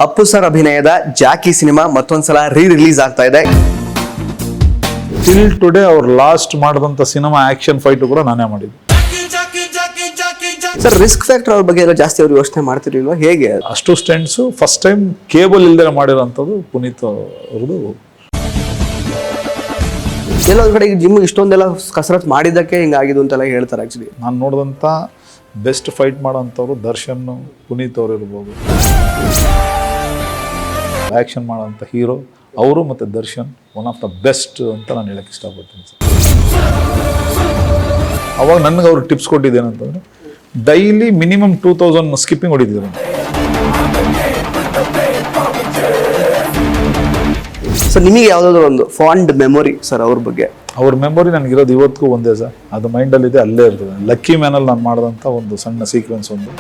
Appu sir ಅಭಿನಯದ Jackie cinema ಮತ್ತೊಂದ್ಸಲ release ಆಗ್ತಾ ಇದೆ. ಟಿಲ್ ಟುಡೇ ಅವ್ರು ಲಾಸ್ಟ್ ಮಾಡಿದಂತ ಸಿನಿಮಾ ಆಕ್ಷನ್ ಫೈಟ್ ಕೂಡ ನಾನೇ ಮಾಡಿದ್ದೆ. ಸರ್ ರಿಸ್ಕ್ ಫ್ಯಾಕ್ಟರ್ ಅವ್ರ ಬಗ್ಗೆ ಎಲ್ಲ ಜಾಸ್ತಿ ಅವ್ರು ಯೋಚನೆ ಮಾಡ್ತಿರ್ಲಿಲ್ವಾ, ಹೇಗೆ? ಅಷ್ಟು ಸ್ಟೆಂಟ್ಸ್ ಫಸ್ಟ್ ಟೈಮ್ ಕೇಬಲ್ ಇಲ್ದೇ ಮಾಡಿರೋಂಥದ್ದು ಪುನೀತ್ ಅವ್ರದ್ದು. ಎಲ್ಲ ಒಂದ್ ಕಡೆ ಜಿಮ್ ಇಷ್ಟೊಂದೆಲ್ಲ ಕಸರತ್ ಮಾಡಿದ್ದಕ್ಕೆ ಹಿಂಗಾಗಿದ್ದು ಅಂತೆಲ್ಲ ಹೇಳ್ತಾರೆ. ಆಕ್ಚುಲಿ ನಾನು ನೋಡಿದಂಥ ಬೆಸ್ಟ್ ಫೈಟ್ ಮಾಡೋಂಥವ್ರು ದರ್ಶನ್, ಪುನೀತ್ ಅವ್ರು ಇರ್ಬೋದು. ಆ್ಯಕ್ಷನ್ ಮಾಡೋಂಥ ಹೀರೋ ಅವರು ಮತ್ತು Darshan one of the best ಅಂತ ನಾನು ಹೇಳಕ್ಕೆ ಇಷ್ಟಪಡ್ತೀನಿ ಸರ್. ಅವಾಗ ನನಗೆ ಅವ್ರು ಟಿಪ್ಸ್ ಕೊಟ್ಟಿದ್ದೇನಂತಂದರೆ ಡೈಲಿ ಮಿನಿಮಮ್ 2000 ಸ್ಕಿಪ್ಪಿಂಗ್ ಹೊಡಿತಿದ್ರು. ಸರ್ ನಿಮಗೆ ಯಾವುದಾದ್ರು ಒಂದು ಫಾಂಡ್ ಮೆಮೊರಿ ಸರ್ ಅವ್ರ ಬಗ್ಗೆ? ಅವ್ರ ಮೆಮೊರಿ ನನಗಿರೋದು ಇವತ್ತಿಗೂ ಒಂದೇ ಸರ್, ಅದು ಮೈಂಡಲ್ಲಿದೆ, ಅಲ್ಲೇ ಇರ್ತದೆ. ಲಕ್ಕಿ ಮ್ಯಾನಲ್ಲಿ ನಾನು ಮಾಡಿದಂಥ ಒಂದು ಸಣ್ಣ ಸೀಕ್ವೆನ್ಸ್ ಒಂದು.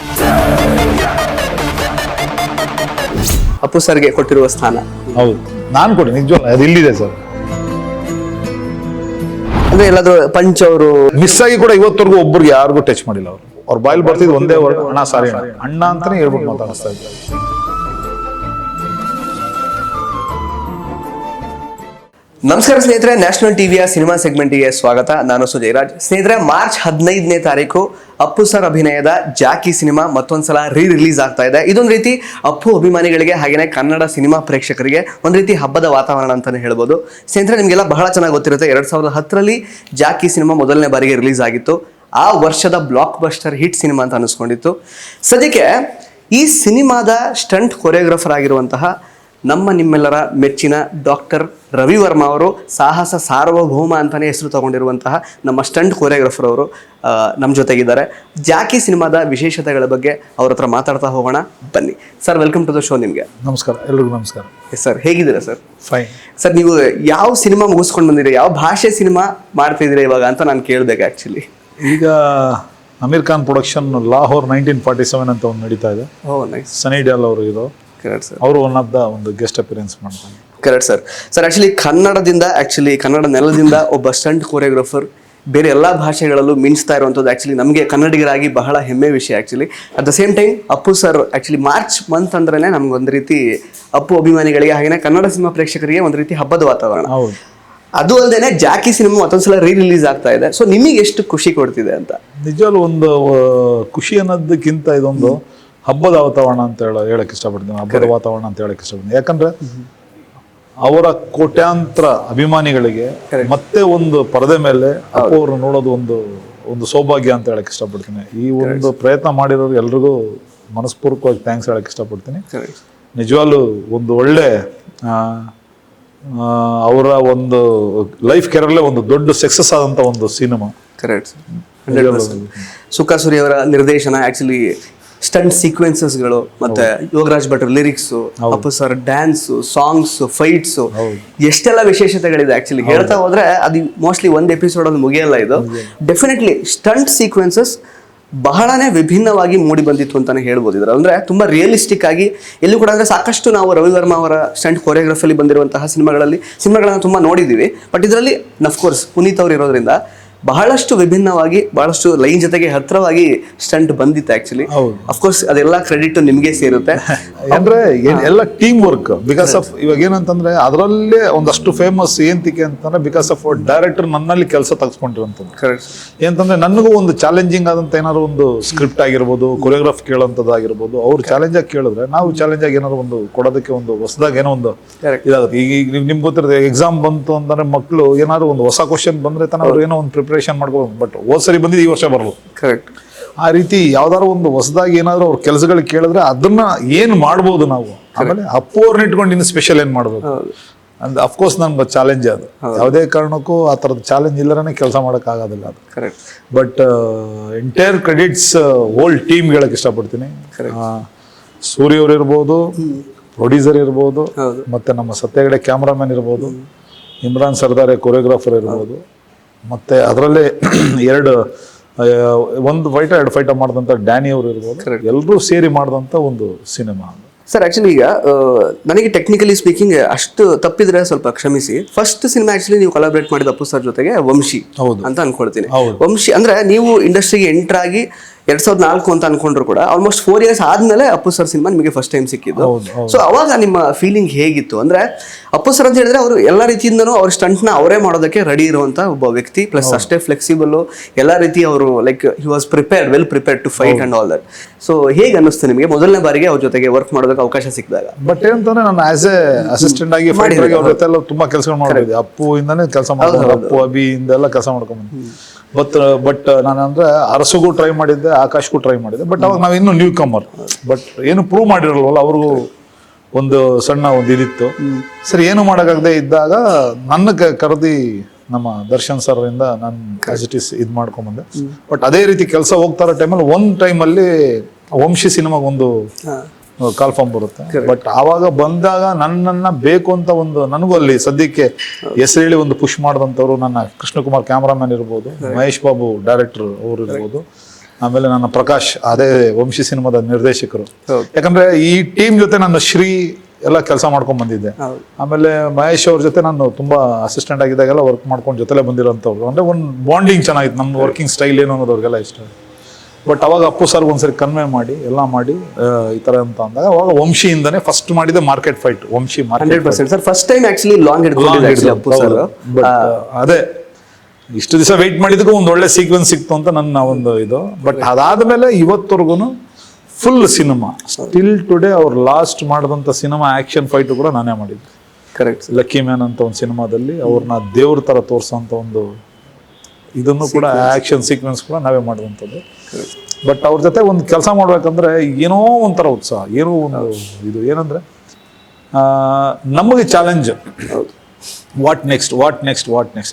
ಅಪ್ಪು ಸರ್ಗೆ ಕೊಟ್ಟಿರುವ ಸ್ಥಾನ ಹೌದು, ನಾನು ಕೊಡಿ ನಿಜವಲ್ಲ, ಅದು ಇಲ್ಲಿದೆ ಸರ್. ಅಂದ್ರೆ ಎಲ್ಲಾದ್ರೂ ಪಂಚ್ ಅವರು ಮಿಸ್ ಆಗಿ ಕೂಡ ಇವತ್ತವರೆಗೂ ಒಬ್ಬರಿಗೆ ಯಾರಿಗೂ ಟಚ್ ಮಾಡಿಲ್ಲ. ಅವರು ಅವ್ರ ಬಾಯಲ್ಲಿ ಬರ್ತಿದ್ದು ಒಂದೇ ವರ್ಡ್, ಅಣ್ಣ ಸಾರಿ ಅಣ್ಣ, ಅಣ್ಣ ಅಂತಾನೆ ಹೇಳ್ಬಿಟ್ಟು ಮಾತಾಡಿಸ್ತಾ ಇದ್ದಾರೆ. ನಮಸ್ಕಾರ ಸ್ನೇಹಿತರೆ, ನ್ಯಾಷನಲ್ ಟಿವಿಯ ಸಿನಿಮಾ ಸೆಗ್ಮೆಂಟ್ಗೆ ಸ್ವಾಗತ. ನಾನು ಸುಜಯರಾಜ್. ಸ್ನೇಹಿತರೆ, ಮಾರ್ಚ್ 15ನೇ ತಾರೀಕು ಅಪ್ಪು ಸರ್ ಅಭಿನಯದ ಜಾಕಿ ಸಿನಿಮಾ ಮತ್ತೊಂದ್ಸಲ ರಿಲೀಸ್ ಆಗ್ತಾ ಇದೆ. ಇದೊಂದು ರೀತಿ ಅಪ್ಪು ಅಭಿಮಾನಿಗಳಿಗೆ ಹಾಗೇನೆ ಕನ್ನಡ ಸಿನಿಮಾ ಪ್ರೇಕ್ಷಕರಿಗೆ ಒಂದು ರೀತಿ ಹಬ್ಬದ ವಾತಾವರಣ ಅಂತಾನೆ ಹೇಳ್ಬೋದು. ಸ್ನೇಹಿತರೆ, ನಿಮಗೆಲ್ಲ ಬಹಳ ಚೆನ್ನಾಗಿ ಗೊತ್ತಿರುತ್ತೆ, 2010ರಲ್ಲಿ ಜಾಕಿ ಸಿನಿಮಾ ಮೊದಲನೇ ಬಾರಿಗೆ ರಿಲೀಸ್ ಆಗಿತ್ತು. ಆ ವರ್ಷದ ಬ್ಲಾಕ್ ಬಸ್ಟರ್ ಹಿಟ್ ಸಿನಿಮಾ ಅಂತ ಅನಿಸ್ಕೊಂಡಿತ್ತು. ಸದ್ಯಕ್ಕೆ ಈ ಸಿನಿಮಾದ ಸ್ಟಂಟ್ ಕೊರಿಯೋಗ್ರಾಫರ್ ಆಗಿರುವಂತಹ ನಮ್ಮ ನಿಮ್ಮೆಲ್ಲರ ಮೆಚ್ಚಿನ ಡಾಕ್ಟರ್ ರವಿ ವರ್ಮಾ ಅವರು, ಸಾಹಸ ಸಾರ್ವಭೌಮ ಅಂತಾನೆ ಹೆಸರು ತಗೊಂಡಿರುವಂತಹ ನಮ್ಮ ಸ್ಟಂಟ್ ಕೊರಿಯೋಗ್ರಾಫರ್ ಅವರು ನಮ್ಮ ಜೊತೆಗಿದ್ದಾರೆ. ಜಾಕಿ ಸಿನಿಮಾದ ವಿಶೇಷತೆಗಳ ಬಗ್ಗೆ ಅವ್ರ ಹತ್ರ ಮಾತಾಡ್ತಾ ಹೋಗೋಣ, ಬನ್ನಿ. Sir, welcome to the show. ನಿಮಗೆ ನಮಸ್ಕಾರ, ಎಲ್ರಿಗೂ ನಮಸ್ಕಾರ. ಸರ್, ಹೇಗಿದ್ದೀರಾ ಸರ್? ಫೈನ್ ಸರ್, ನೀವು ಯಾವ ಸಿನಿಮಾ ಮುಗಿಸ್ಕೊಂಡು ಬಂದಿರಿ, ಯಾವ ಭಾಷೆ ಸಿನಿಮಾ ಮಾಡ್ತಿದ್ದೀರಾ ಇವಾಗ ಅಂತ ನಾನು ಕೇಳಬೇಕು ಆ್ಯಕ್ಚುಲಿ. ಈಗ ಅಮೀರ್ ಖಾನ್ ಪ್ರೊಡಕ್ಷನ್ ಲಾಹೋರ್ 1947 ಅಂತ ಒಂದು ನಡೀತಾ ಇದೆ. ಸನಿ ಡಿಯೋಲ್ ಅವರು ಇರೋ, ಅವರು ಒನ್ ಆಫ್ ದ ಒಂದು ಗೆಸ್ಟ್ ಅಪಿಯರೆನ್ಸ್ ಮಾಡ್ತಾರೆ. Correct sir. ಸರ್, ಕನ್ನಡ ನೆಲದಿಂದ ಒಬ್ಬ ಸ್ಟಂಟ್ ಕೊರಿಯೋಗ್ರಾಫರ್ ಬೇರೆ ಎಲ್ಲ ಭಾಷೆಗಳಲ್ಲೂ ಮಿಂಚ್ತಾ ಇರುವಂಥದ್ದು ಆ್ಯಕ್ಚುಲಿ ನಮಗೆ ಕನ್ನಡಿಗರಾಗಿ ಬಹಳ ಹೆಮ್ಮೆ ವಿಷಯ. Actually at the same time Appu sir actually March month ಅಂದ್ರೆ ನಮ್ಗೊಂದು ರೀತಿ ಅಪ್ಪು ಅಭಿಮಾನಿಗಳಿಗೆ ಹಾಗೆಯೇ ಕನ್ನಡ ಸಿನಿಮಾ ಪ್ರೇಕ್ಷಕರಿಗೆ ಒಂದು ರೀತಿ ಹಬ್ಬದ ವಾತಾವರಣ. ಅದು ಅಲ್ಲದೆ ಜಾಕಿ ಸಿನಿಮಾ ಮತ್ತೊಂದ್ಸಲ ರಿಲೀಸ್ ಆಗ್ತಾ ಇದೆ. ಸೊ ನಿಮಗೆ ಎಷ್ಟು ಖುಷಿ ಕೊಡ್ತಿದೆ ಅಂತ? ನಿಜವಾಗ್ಲೂ ಒಂದು ಖುಷಿ ಅನ್ನೋದಕ್ಕಿಂತ ಇದೊಂದು ಹಬ್ಬದ ವಾತಾವರಣ ಅಂತ ಹೇಳಕ್ ಇಷ್ಟಪಡ್ತೀನಿ. ಹಬ್ಬದ ವಾತಾವರಣ ಅಂತ ಹೇಳಕ್ ಇಷ್ಟಪಡ್ತೀನಿ. ಯಾಕಂದ್ರೆ ಅವರ ಕೋಟ್ಯಾಂತರ ಅಭಿಮಾನಿಗಳಿಗೆ ಮತ್ತೆ ಒಂದು ಪರದೆ ಮೇಲೆ ಅಪ್ಪು ಅವರು ನೋಡೋದು ಒಂದು ಸೌಭಾಗ್ಯ ಅಂತ ಹೇಳಕ್ ಇಷ್ಟಪಡ್ತೀನಿ. ಈ ಒಂದು ಪ್ರಯತ್ನ ಮಾಡಿರೋರು ಎಲ್ರಿಗೂ ಮನಸ್ಪೂರ್ವಕವಾಗಿ ಥ್ಯಾಂಕ್ಸ್ ಹೇಳಕ್ ಇಷ್ಟಪಡ್ತೀನಿ. ನಿಜವಾಗ್ಲೂ ಒಂದು ಒಳ್ಳೆ ಅವರ ಒಂದು ಲೈಫ್ ಕೆರಲ್ಲೇ ಒಂದು ದೊಡ್ಡ ಸಕ್ಸಸ್ ಆದಂತ ಒಂದು ಸಿನಿಮಾ. ಕರೆಕ್ಟ್. ಸುಖ ಸೂರಿ ಅವರ ನಿರ್ದೇಶನ, ಆಕ್ಚುಲಿ ಸ್ಟಂಟ್ ಸೀಕ್ವೆನ್ಸಸ್ಗಳು, ಮತ್ತೆ ಯೋಗರಾಜ್ ಭಟ್ರ lyrics, Appu sir dance, songs, fights, ಎಷ್ಟೆಲ್ಲ ವಿಶೇಷತೆಗಳಿದೆ. ಆಕ್ಚುಲಿ ಹೇಳ್ತಾ ಹೋದ್ರೆ ಅದು ಮೋಸ್ಟ್ಲಿ ಒಂದು ಎಪಿಸೋಡ್ ಅಲ್ಲಿ ಮುಗಿಯಲ್ಲ. ಇದು ಡೆಫಿನೆಟ್ಲಿ ಸ್ಟಂಟ್ ಸೀಕ್ವೆನ್ಸಸ್ ಬಹಳನೇ ವಿಭಿನ್ನವಾಗಿ ಮೂಡಿ ಬಂದಿತ್ತು ಅಂತಾನೆ ಹೇಳ್ಬೋದು. ಇದ್ರ ಅಂದ್ರೆ ತುಂಬಾ ರಿಯಲಿಸ್ಟಿಕ್ ಆಗಿ ಎಲ್ಲೂ ಕೂಡ ಅಂದ್ರೆ ಸಾಕಷ್ಟು ನಾವು ರವಿ ವರ್ಮಾ ಅವರ ಸ್ಟಂಟ್ ಕೊರಿಯೋಗ್ರಫಿಲಿ ಬಂದಿರುವಂತಹ ಸಿನಿಮಾಗಳನ್ನ ತುಂಬಾ ನೋಡಿದೀವಿ. ಬಟ್ ಇದರಲ್ಲಿ ಅಫ್ಕೋರ್ಸ್ ಪುನೀತ್ ಅವರು ಇರೋದ್ರಿಂದ ಬಹಳಷ್ಟು ವಿಭಿನ್ನವಾಗಿ, ಬಹಳಷ್ಟು ಲೈನ್ ಜೊತೆಗೆ ಹತ್ರವಾಗಿ ಸ್ಟಂಟ್ ಬಂದಿತ್ತು. ಆಕ್ಚುಲಿ ಅಫ್ಕೋರ್ಸ್ ಅದೆಲ್ಲ ಕ್ರೆಡಿಟ್ ನಿಮ್ಗೆ ಸೇರುತ್ತೆ. ಅಂದ್ರೆ ಎಲ್ಲ ಟೀಮ್ ವರ್ಕ್. ಬಿಕಾಸ್ ಆಫ್ ಇವಾಗ ಏನಂತಂದ್ರೆ ಅದರಲ್ಲೇ ಒಂದಷ್ಟು ಫೇಮಸ್ ಏಂತಿಕೆ ಅಂತಂದ್ರೆ ಬಿಕಾಸ್ ಆಫ್ ಡೈರೆಕ್ಟರ್ ನನ್ನಲ್ಲಿ ಕೆಲಸ ತೆಗೆಸ್ಕೊಂಡಿರುವಂಥದ್ದು. ಏನಂತಂದ್ರೆ ನನಗೂ ಒಂದು ಚಾಲೆಂಜಿಂಗ್ ಆದಂತ ಏನಾದ್ರು ಒಂದು ಸ್ಕ್ರಿಪ್ಟ್ ಆಗಿರ್ಬೋದು, ಕೊರಿಯೋಗ್ರಾಫ್ ಕೇಳೋಂಥದ್ದಾಗಿರ್ಬೋದು, ಅವ್ರು ಚಾಲೆಂಜ್ ಆಗಿ ಕೇಳಿದ್ರೆ ನಾವು ಚಾಲೆಂಜ್ ಆಗಿ ಏನಾದ್ರು ಒಂದು ಕೊಡೋದಕ್ಕೆ ಒಂದು ಹೊಸದಾಗಿ ಏನೋ ಒಂದು ಇದಾಗುತ್ತೆ. ಈಗ ನಿಮ್ಗೆ ಗೊತ್ತಿರುತ್ತೆ, ಎಕ್ಸಾಮ್ ಬಂತು ಅಂತಂದ್ರೆ ಮಕ್ಕಳು ಏನಾದ್ರು ಒಂದು ಹೊಸ ಕ್ವಶನ್ ಬಂದ್ರೆ ತಾನೆ ಅವ್ರು ಏನೋ ಒಂದು ಪ್ರಿಪರೇಷನ್ ಮಾಡ್ಕೋಬಹುದು. ಬಟ್ ಹೋದ್ ಸರಿ ಬಂದಿದ್ದು ಈ ವರ್ಷ ಬರಲು. ಕರೆಕ್ಟ್. ಆ ರೀತಿ ಯಾವ್ದಾದ್ರು ಒಂದು ಹೊಸದಾಗಿ ಏನಾದ್ರು ಅವ್ರ ಕೆಲಸಗಳು ಕೇಳಿದ್ರೆ ಅದನ್ನ ಏನ್ ಮಾಡ್ಬೋದು ನಾವು, ಆಮೇಲೆ ಅಪ್ಪು ಅವ್ರನ್ನ ಇಟ್ಕೊಂಡು ಇನ್ನು ಸ್ಪೆಷಲ್ ಏನ್ ಮಾಡ್ಬೇಕು ಅಂತ ಅಫ್ಕೋರ್ಸ್ ನಮ್ಗೆ ಚಾಲೆಂಜ್. ಅದು ಯಾವುದೇ ಕಾರಣಕ್ಕೂ ಆ ಥರದ ಚಾಲೆಂಜ್ ಇಲ್ಲರೇ ಕೆಲಸ ಮಾಡಕ್ ಆಗೋದಿಲ್ಲ ಅದು. Correct. But entire credits whole team ಹೇಳಕ್ ಇಷ್ಟಪಡ್ತೀನಿ. ಸೂರ್ಯ ಅವ್ರು ಇರ್ಬೋದು, ಪ್ರೊಡ್ಯೂಸರ್ ಇರ್ಬೋದು, ಮತ್ತೆ ನಮ್ಮ ಸತ್ಯಗಡೆ ಕ್ಯಾಮ್ರಾಮನ್ ಇರ್ಬೋದು, ಇಮ್ರಾನ್ ಸರ್ದಾರೆ ಕೊರಿಯೋಗ್ರಾಫರ್ ಇರ್ಬೋದು, ಮತ್ತೆ ಅದರಲ್ಲೇ ಒಂದು ಎರಡು ಫೈಟ ಮಾಡಿದಂಥ ಡ್ಯಾನಿ ಅವರು ಇರ್ಬೋದು, ಎಲ್ಲರೂ ಸೇರಿ ಮಾಡಿದಂಥ ಒಂದು ಸಿನಿಮಾ. ಸರ್, ಆಕ್ಚುಲಿ ಈಗ ನನಗೆ ಟೆಕ್ನಿಕಲಿ ಸ್ಪೀಕಿಂಗ್ ಅಷ್ಟು ತಪ್ಪಿದ್ರೆ ಸ್ವಲ್ಪ ಕ್ಷಮಿಸಿ. ಫಸ್ಟ್ ಸಿನಿಮಾ ಆಕ್ಚುಲಿ ನೀವು ಕೊಲಾಬ್ರೇಟ್ ಮಾಡಿದ ಅಪ್ಪು ಸರ್ ಜೊತೆಗೆ ವಂಶಿ ಅಂತ ಅನ್ಕೊಳ್ತೀನಿ. ವಂಶಿ ಅಂದ್ರೆ ನೀವು ಇಂಡಸ್ಟ್ರಿಗೆ ಎಂಟರ್ ಆಗಿ 2004 ಅಂತ ಅನ್ಕೊಂಡ್ರು ಕೂಡ ಆಲ್ಮೋಸ್ಟ್ 4 years ಆದ್ಮೇಲೆ ಅಪ್ಪು ಸರ್ ಸಿನಿಮಾ ನಿಮಗೆ ಫಸ್ಟ್ ಟೈಮ್ ಸಿಕ್ಕಿದ್ದು. ಸೊ ಅವಾಗ ನಿಮ್ಮ ಫೀಲಿಂಗ್ ಹೇಗಿತ್ತು? ಅಂದ್ರೆ ಅಪ್ಪು ಸರ್ ಅಂತ ಹೇಳಿದ್ರೆ ಅವರು ಎಲ್ಲ ರೀತಿಯಿಂದನೂ ಅವ್ರ ಸ್ಟಂಟ್ ನ ಅವರೇ ಮಾಡೋದಕ್ಕೆ ರೆಡಿ ಇರುವಂತ ಒಬ್ಬ ವ್ಯಕ್ತಿ, ಪ್ಲಸ್ ಅಷ್ಟೇ ಫ್ಲೆಕ್ಸಿಬಲ್, ಎಲ್ಲ ರೀತಿ ಅವರು like he was prepared, well prepared to fight and all that. So ಹೇಗೆ ಅನ್ನಿಸ್ತು ನಿಮಗೆ ಮೊದಲನೇ ಬಾರಿಗೆ ಅವ್ರ ಜೊತೆಗೆ ವರ್ಕ್ ಮಾಡೋದಕ್ಕೆ ಅವಕಾಶ ಸಿಕ್ಕಿದಾಗ? ಬಟ್ ಏನಂತಂದ್ರೆ ನಾನು ಆಸ್ ಎ ಅಸಿಸ್ಟೆಂಟ್ ಆಗಿ ಫೈಟರ್ ಆಗಿ ಅವ್ರ ಜೊತೆ ಎಲ್ಲ ತುಂಬಾ ಕೆಲಸಗಳು ಮಾಡಿದ್ದೆ. ಅಪ್ಪು ಇಂದಾನೆ ಕೆಲಸ ಮಾಡ್ಕೊಂಡು, ಅಪ್ಪು ಅಭಿ ಇಂದೆಲ್ಲ ಕೆಲಸ ಮಾಡ್ಕೊಂಡು. ಬಟ್ ನಾನು ಅಂದ್ರೆ ಅರಸುಗೂ ಟ್ರೈ ಮಾಡಿದ್ದೆ, ಆಕಾಶ್ಗೂ ಟ್ರೈ ಮಾಡಿದ್ದೆ. ಬಟ್ ಅವಾಗ ನಾವು ಇನ್ನೂ ನ್ಯೂ ಕಮರ್, ಬಟ್ ಏನು ಪ್ರೂವ್ ಮಾಡಿರಲ್ವಲ್ಲ, ಅವ್ರಿಗೂ ಒಂದು ಸಣ್ಣ ಒಂದು ಇದಿತ್ತು. ಸರಿ, ಏನು ಮಾಡೋಕ್ಕಾಗದೆ ಇದ್ದಾಗ ನನ್ನ ಕರೆದಿ ನಮ್ಮ ದರ್ಶನ್ ಸರ್ ಇಂದ ನಾನು ಆಸ್ ಇಟ್ ಇಸ್ ಇದು ಮಾಡ್ಕೊಂಡ್ಬಂದೆ. ಬಟ್ ಅದೇ ರೀತಿ ಕೆಲಸ ಹೋಗ್ತಾ ಇರೋ ಟೈಮಲ್ಲಿ ಒಂದು ಟೈಮಲ್ಲಿ ವಂಶಿ ಸಿನಿಮಾಗ ಒಂದು ಕಾಲ್ ಫಾರ್ಮ್ ಬರುತ್ತೆ. ಬಟ್ ಆವಾಗ ಬಂದಾಗ ನನ್ನನ್ನ ಬೇಕು ಅಂತ ಒಂದು, ನನಗೂ ಅಲ್ಲಿ ಸದ್ಯಕ್ಕೆ ಹೆಸರು ಹೇಳಿ ಒಂದು ಪುಷ್ ಮಾಡಿದಂಥವ್ರು ನನ್ನ ಕೃಷ್ಣಕುಮಾರ್ ಕ್ಯಾಮ್ರಾಮನ್ ಇರ್ಬೋದು, ಮಹೇಶ್ ಬಾಬು ಡೈರೆಕ್ಟರ್ ಅವರು ಇರ್ಬೋದು, ಆಮೇಲೆ ನನ್ನ ಪ್ರಕಾಶ್ ಅದೇ ವಂಶಿ ಸಿನಿಮಾದ ನಿರ್ದೇಶಕರು. ಯಾಕಂದ್ರೆ ಈ ಟೀಮ್ ಜೊತೆ ನಾನು ಶ್ರೀ ಎಲ್ಲ ಕೆಲಸ ಮಾಡ್ಕೊಂಡ್ ಬಂದಿದ್ದೆ. ಆಮೇಲೆ ಮಹೇಶ್ ಅವ್ರ ಜೊತೆ ನಾನು ತುಂಬಾ ಅಸಿಸ್ಟೆಂಟ್ ಆಗಿದ್ದಾಗೆಲ್ಲ ವರ್ಕ್ ಮಾಡ್ಕೊಂಡು ಜೊತೆಲೆ ಬಂದಿರೋಂಥವ್ರು. ಅಂದ್ರೆ ಒಂದು ಬಾಂಡಿಂಗ್ ಚೆನ್ನಾಗಿತ್ತು, ನಮ್ಮ ವರ್ಕಿಂಗ್ ಸ್ಟೈಲ್ ಏನು ಅನ್ನೋದು ಅವ್ರಿಗೆಲ್ಲ ಇಷ್ಟ. ಬಟ್ ಅವಾಗ ಅಪ್ಪು ಸರ್ ಒಂದ್ಸರಿ ಕನ್ವೆ ಮಾಡಿ ಎಲ್ಲ ಮಾಡಿ ಈ ತರ ಅಂತ ಅಂದಾಗ ಅವಾಗ ವಂಶಿಯಿಂದನೇ ಫಸ್ಟ್ ಮಾಡಿದೆ market fight. Vamshi 100% sir first time actually long ಹಿಡಿದು ಅಪ್ಪು ಸರ್. ಅದೇ ಇಷ್ಟು ದಿವಸ ವೆಯ್ಟ್ ಮಾಡಿದಕ್ಕೂ ಒಂದು ಒಳ್ಳೆ ಸೀಕ್ವೆನ್ಸ್ ಸಿಕ್ತು ಅಂತ ನನ್ನ ಒಂದು ಇದು. ಬಟ್ ಅದಾದ್ಮೇಲೆ ಇವತ್ತವರೆಗೂ ಫುಲ್ ಸಿನಿಮಾ ಸ್ಟಿಲ್ ಟುಡೇ ಅವ್ರು ಲಾಸ್ಟ್ ಮಾಡಿದಂಥ ಸಿನಿಮಾ ಆಕ್ಷನ್ ಫೈಟ್ ಕೂಡ ನಾನೇ ಮಾಡಿದ್ದೆ. ಕರೆಕ್ಟ್. ಲಕ್ಕಿ ಮ್ಯಾನ್ ಅಂತ ಒಂದು ಸಿನಿಮಾದಲ್ಲಿ ಅವ್ರನ್ನ ದೇವ್ರ ತರ ತೋರ್ಸೋಂಥ ಒಂದು ಇದನ್ನು ಕೂಡ ಆಕ್ಷನ್ ಸೀಕ್ವೆನ್ಸ್ ಕೂಡ ನಾವೇ ಮಾಡಿದಂಥದ್ದು. ಬಟ್ ಅವ್ರ ಜೊತೆ ಒಂದು ಕೆಲಸ ಮಾಡ್ಬೇಕಂದ್ರೆ ಏನೋ ಒಂಥರ ಉತ್ಸಾಹ, ಏನೋ ಒಂದು ಇದು ಏನಂದ್ರೆ ನಮಗೆ ಚಾಲೆಂಜ್. What next.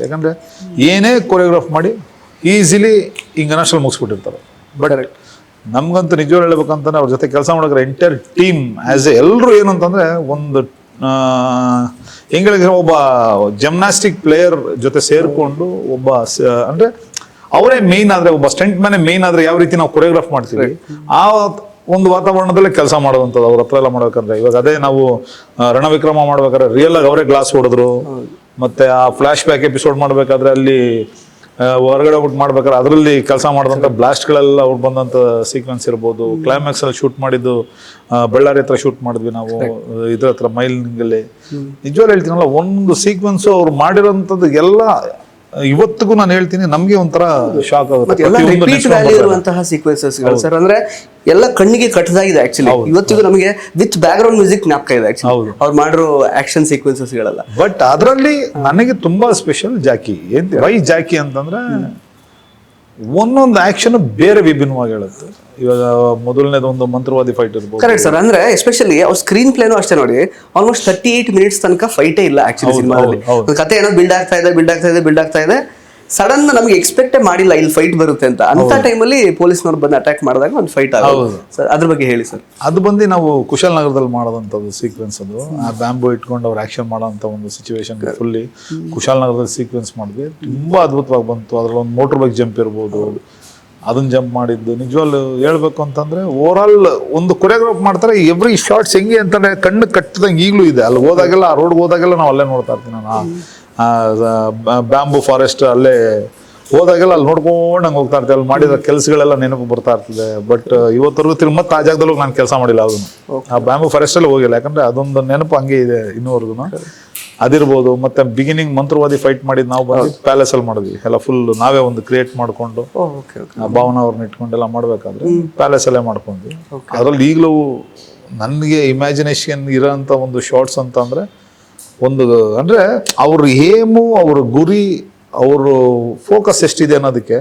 ಯಾಕಂದ್ರೆ ಏನೇ ಕೊರಿಯೋಗ್ರಾಫ್ ಮಾಡಿ ಈಸಿಲಿ ಇಂಟರ್ನ್ಯಾಷನಲ್ ಮುಗಿಸ್ಬಿಟ್ಟಿರ್ತಾರೆ. ಬಟ್ ನಮ್ಗಂತೂ ನಿಜವಾಗ್ಲೂ ಹೇಳ್ಬೇಕಂತಾನೆ ಅವ್ರ ಜೊತೆ ಕೆಲಸ ಮಾಡೋಕೆ ಎಂಟೈರ್ ಟೀಮ್ ಆಸ್ ಎಲ್ಲರೂ ಏನಂತಂದ್ರೆ ಒಂದು ಹೆಂಗಳಿಗೆ ಒಬ್ಬ ಜಿಮ್ನಾಸ್ಟಿಕ್ ಪ್ಲೇಯರ್ ಜೊತೆ ಸೇರ್ಕೊಂಡು ಒಬ್ಬ ಅಂದ್ರೆ ಅವರೇ ಮೇನ್ ಆದ್ರೆ, ಒಬ್ಬ ಸ್ಟಂಟ್ ಮ್ಯಾನೇ ಮೇನ್ ಆದ್ರೆ ಯಾವ ರೀತಿ ನಾವು ಕೊರಿಯೋಗ್ರಾಫ್ ಮಾಡ್ತೀವಿ ಆ ಒಂದು ವಾತಾವರಣದಲ್ಲೇ ಕೆಲಸ ಮಾಡೋದಂಥದ್ದು ಅವ್ರ ಹತ್ರ ಎಲ್ಲ ಮಾಡ್ಬೇಕಂದ್ರೆ. ಇವಾಗ ಅದೇ ನಾವು ರಣವಿಕ್ರಮ ಮಾಡ್ಬೇಕಾದ್ರೆ ರಿಯಲ್ ಆಗಿ ಅವರೇ ಗ್ಲಾಸ್ ಹೊಡೆದ್ರು. ಮತ್ತೆ ಆ ಫ್ಲಾಶ್ ಬ್ಯಾಕ್ ಎಪಿಸೋಡ್ ಮಾಡ್ಬೇಕಾದ್ರೆ ಅಲ್ಲಿ ಹೊರಗಡೆ ಔಟ್ ಮಾಡ್ಬೇಕಾದ್ರೆ ಅದರಲ್ಲಿ ಕೆಲಸ ಮಾಡಿದಂಥ ಬ್ಲಾಸ್ಟ್ಗಳೆಲ್ಲ ಅವ್ರು ಬಂದಂಥ ಸೀಕ್ವೆನ್ಸ್ ಇರ್ಬೋದು. ಕ್ಲೈಮ್ಯಾಕ್ಸ್ ಅಲ್ಲಿ ಶೂಟ್ ಮಾಡಿದ್ದು ಬಳ್ಳಾರಿ ಹತ್ರ ಶೂಟ್ ಮಾಡಿದ್ವಿ ನಾವು, ಇದ್ರ ಹತ್ರ ಮೈಲಿಂಗಲ್ಲಿ. ನಿಜವಾಗ್ಲೂ ಹೇಳ್ತೀನಲ್ಲ, ಒಂದು ಸೀಕ್ವೆನ್ಸ್ ಅವ್ರು ಮಾಡಿರೋಂಥದ್ದು ಎಲ್ಲ ಇವತ್ತಿಗೂ ನಾನು ಹೇಳ್ತೀನಿ ನಮ್ಗೆ ಒಂಥರ ಶಾಕ್ ಆಗುತ್ತೆ. ಸೀಕ್ವೆನ್ಸಸ್ ಸರ್ ಅಂದ್ರೆ ಎಲ್ಲ ಕಣ್ಣಿಗೆ ಕಟ್ಟದಾಗಿದೆ ಆಕ್ಚುಲಿ. ಇವತ್ತಿಗೂ ನಮಗೆ ವಿತ್ ಬ್ಯಾಕ್ ಗ್ರೌಂಡ್ ಮ್ಯೂಸಿಕ್ ಜ್ಞಾಪಕ ಇದೆ ಆಕ್ಚುಲಿ ಅವ್ರು ಮಾಡಿರೋ ಆಕ್ಷನ್ ಸೀಕ್ವೆನ್ಸಸ್ ಗಳೆಲ್ಲ. ಬಟ್ ಅದರಲ್ಲಿ ನನಗೆ ತುಂಬಾ ಸ್ಪೆಷಲ್ ಜಾಕಿ. ವೈ ಜಾಕಿ ಅಂತಂದ್ರೆ ಒಂದೊಂದು ಆಕ್ಷನ್ ಬೇರೆ ವಿಭಿನ್ನವಾಗಿ ಹೇಳುತ್ತೆ. ಇವಾಗ ಮೊದಲನೇದು ಒಂದು ಮಂತ್ರವಾದಿ ಫೈಟ್ ಇರ್ಬೋದು. Correct sir. ಅಂದ್ರೆ ಎಸ್ಪೆಷಲಿ ಅವ್ರ ಸ್ಕ್ರೀನ್ ಪ್ಲೇನು ಅಷ್ಟೇ ನೋಡಿ, ಆಲ್ಮೋಸ್ಟ್ 38 minutes ತನಕ ಫೈಟೇ ಇಲ್ಲ ಆಕ್ಚುಲಿ ಸಿನಿಮಾದಲ್ಲಿ. ಕತೆ ಏನೋ ಬಿಲ್ಡ್ ಆಗ್ತಾ ಇದೆ ಸಡನ್ ನಮ್ಗೆ ಎಕ್ಸ್ಪೆಕ್ಟೇ ಮಾಡಿಲ್ಲ ಇಲ್ಲಿ ಫೈಟ್ ಬರುತ್ತೆ ಅಂತ. ಅಂತ ಟೈಮಲ್ಲಿ ಪೊಲೀಸ್ನವ್ರು ಬಂದು ಅಟ್ಯಾಕ್ ಮಾಡಿದಾಗ ಒಂದು ಫೈಟ್ ಆಗೋದು. ಅದ್ರ ಬಗ್ಗೆ ಹೇಳಿ ಸರ್. ಅದು ಬಂದು ನಾವು ಕುಶಾಲನಗರದಲ್ಲಿ ಮಾಡೋದಂಥದ್ದು ಸೀಕ್ವೆನ್ಸ್. ಅದು ಆ ಬ್ಯಾಂಬು ಇಟ್ಕೊಂಡು ಅವ್ರು ಆಕ್ಷನ್ ಮಾಡೋಂಥ ಒಂದು ಸಿಚುವೇಶನ್ ಫುಲ್ಲಿ ಕುಶಾಲನಗರದಲ್ಲಿ ಸೀಕ್ವೆನ್ಸ್ ಮಾಡಿದ್ವಿ. ತುಂಬಾ ಅದ್ಭುತವಾಗಿ ಬಂತು. ಅದ್ರಲ್ಲಿ ಒಂದು ಮೋಟರ್ ಬೈಕ್ ಜಂಪ್ ಇರ್ಬೋದು, ಅದನ್ನ ಜಂಪ್ ಮಾಡಿದ್ದು ನಿಜವಾಗ್ಲೂ ಹೇಳ್ಬೇಕು ಅಂತಂದ್ರೆ ಓವರ್ ಆಲ್ ಒಂದು ಕೊರಿಯೋಗ್ರಾಫ್ ಮಾಡ್ತಾರೆ. ಎವ್ರಿ ಶಾರ್ಟ್ಸ್ ಹೆಂಗೆ ಅಂತಂದ್ರೆ ಕಣ್ಣು ಕಟ್ಟದಂಗೆ ಈಗಲೂ ಇದೆ. ಅಲ್ಲಿ ಹೋದಾಗೆಲ್ಲ, ಆ ರೋಡ್ಗೆ ಹೋದಾಗೆಲ್ಲ ನಾವು ಅಲ್ಲೇ ನೋಡ್ತಾ ಇರ್ತೀನಿ ನಾನು. ಬ್ಯಾಂಬು ಫಾರೆಸ್ಟ್ ಅಲ್ಲೇ ಹೋದಾಗೆಲ್ಲ ಅಲ್ಲಿ ನೋಡ್ಕೊಂಡು ಹಂಗೆ ಹೋಗ್ತಾ ಇರ್ತೀವಿ. ಅಲ್ಲಿ ಮಾಡಿದ ಕೆಲಸಗಳೆಲ್ಲ ನೆನಪು ಬರ್ತಾ ಇರ್ತದೆ. ಬಟ್ ಇವತ್ತರೆಗೂ ತಿರುಗಿ ಮತ್ತೆ ಆ ಜಾಗದಲ್ಲೂ ನಾನು ಕೆಲಸ ಮಾಡಿಲ್ಲ ಅದನ್ನು. ಆ ಬ್ಯಾಂಬು ಫಾರೆಸ್ಟ್ ಅಲ್ಲಿ ಹೋಗಿಲ್ಲ, ಯಾಕಂದ್ರೆ ಅದೊಂದು ನೆನಪು ಹಂಗೆ ಇದೆ ಇನ್ನೂವರೆಗೂ. ಅದಿರ್ಬೋದು. ಮತ್ತೆ ಬಿಗಿನಿಂಗ್ ಮಂತ್ರವಾದಿ ಫೈಟ್ ಮಾಡಿದ್ ನಾವು ಬಂದು ಪ್ಯಾಲೇಸ್ ಅಲ್ಲಿ ಮಾಡಿದ್ವಿ ಎಲ್ಲ ಫುಲ್ ನಾವೇ ಒಂದು ಕ್ರಿಯೇಟ್ ಮಾಡ್ಕೊಂಡು ಭಾವನಾ ಅವ್ರನ್ನ ಇಟ್ಕೊಂಡೆಲ್ಲ ಮಾಡ್ಬೇಕಾದ್ರೆ ಪ್ಯಾಲೇಸ್ ಅಲ್ಲೇ ಮಾಡ್ಕೊಂಡ್ವಿ. ಅದ್ರಲ್ಲಿ ಈಗಲೂ ನನಗೆ ಇಮ್ಯಾಜಿನೇಷನ್ ಇರೋಂಥ ಒಂದು ಶಾರ್ಟ್ಸ್ ಅಂತ ಅಂದ್ರೆ ಒಂದು ಅಂದ್ರೆ ಅವ್ರ ಏಮು, ಅವ್ರ ಗುರಿ, ಅವರು ಫೋಕಸ್ ಎಷ್ಟಿದೆ ಅನ್ನೋದಕ್ಕೆ.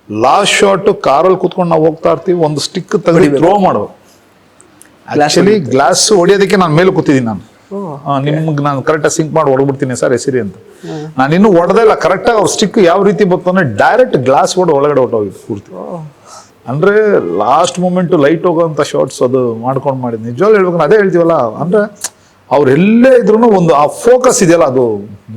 ಲಾಸ್ಟ್ ಶಾಟ್ ಕಾರಲ್ಲಿ ಕೂತ್ಕೊಂಡು ನಾವು ಹೋಗ್ತಾ ಇರ್ತೀವಿ, ಒಂದು ಸ್ಟಿಕ್ ತೆಗೆದು ಥ್ರೋ ಮಾಡೋದು. ಆಕ್ಚುಲಿ ಗ್ಲಾಸ್ ಹೊಡಿಯೋದಕ್ಕೆ ನಾನು ಮೇಲೆ ಕೂತಿದ್ದೀನಿ. ನಾನು ನಿಮ್ಗೆ ನಾನು ಕರೆಕ್ಟಾಗಿ ಸಿಂಕ್ ಮಾಡಿ ಹೊಡ್ಬಿಡ್ತೀನಿ ಸರ್ ಹೆಸರಿ ಅಂತ. ನಾನು ಇನ್ನೂ ಹೊಡೆದೇ ಇಲ್ಲ. ಕರೆಕ್ಟಾಗಿ ಅವ್ರ ಸ್ಟಿಕ್ ಯಾವ ರೀತಿ ಬಂತು ಅಂದ್ರೆ ಡೈರೆಕ್ಟ್ ಗ್ಲಾಸ್ ಹೊಡೆದು ಒಳಗಡೆ ಹೊಟ್ಟೋಗಿದ್ದು ಪೂರ್ತಿ. ಅಂದ್ರೆ ಲಾಸ್ಟ್ ಮೂಮೆಂಟ್ ಲೈಟ್ ಹೋಗೋಂಥ ಶಾರ್ಟ್ಸ್ ಅದು ಮಾಡ್ಕೊಂಡು ಮಾಡಿದ್ದು. ನಿಜವಾಗ್ಲೂ ಹೇಳ್ಬೇಕು, ಅದೇ ಹೇಳ್ತೀವಲ್ಲ, ಅಂದ್ರೆ ಅವ್ರು ಎಲ್ಲೇ ಇದ್ರು ಒಂದು ಆ ಫೋಕಸ್ ಇದೆಯಲ್ಲ, ಅದು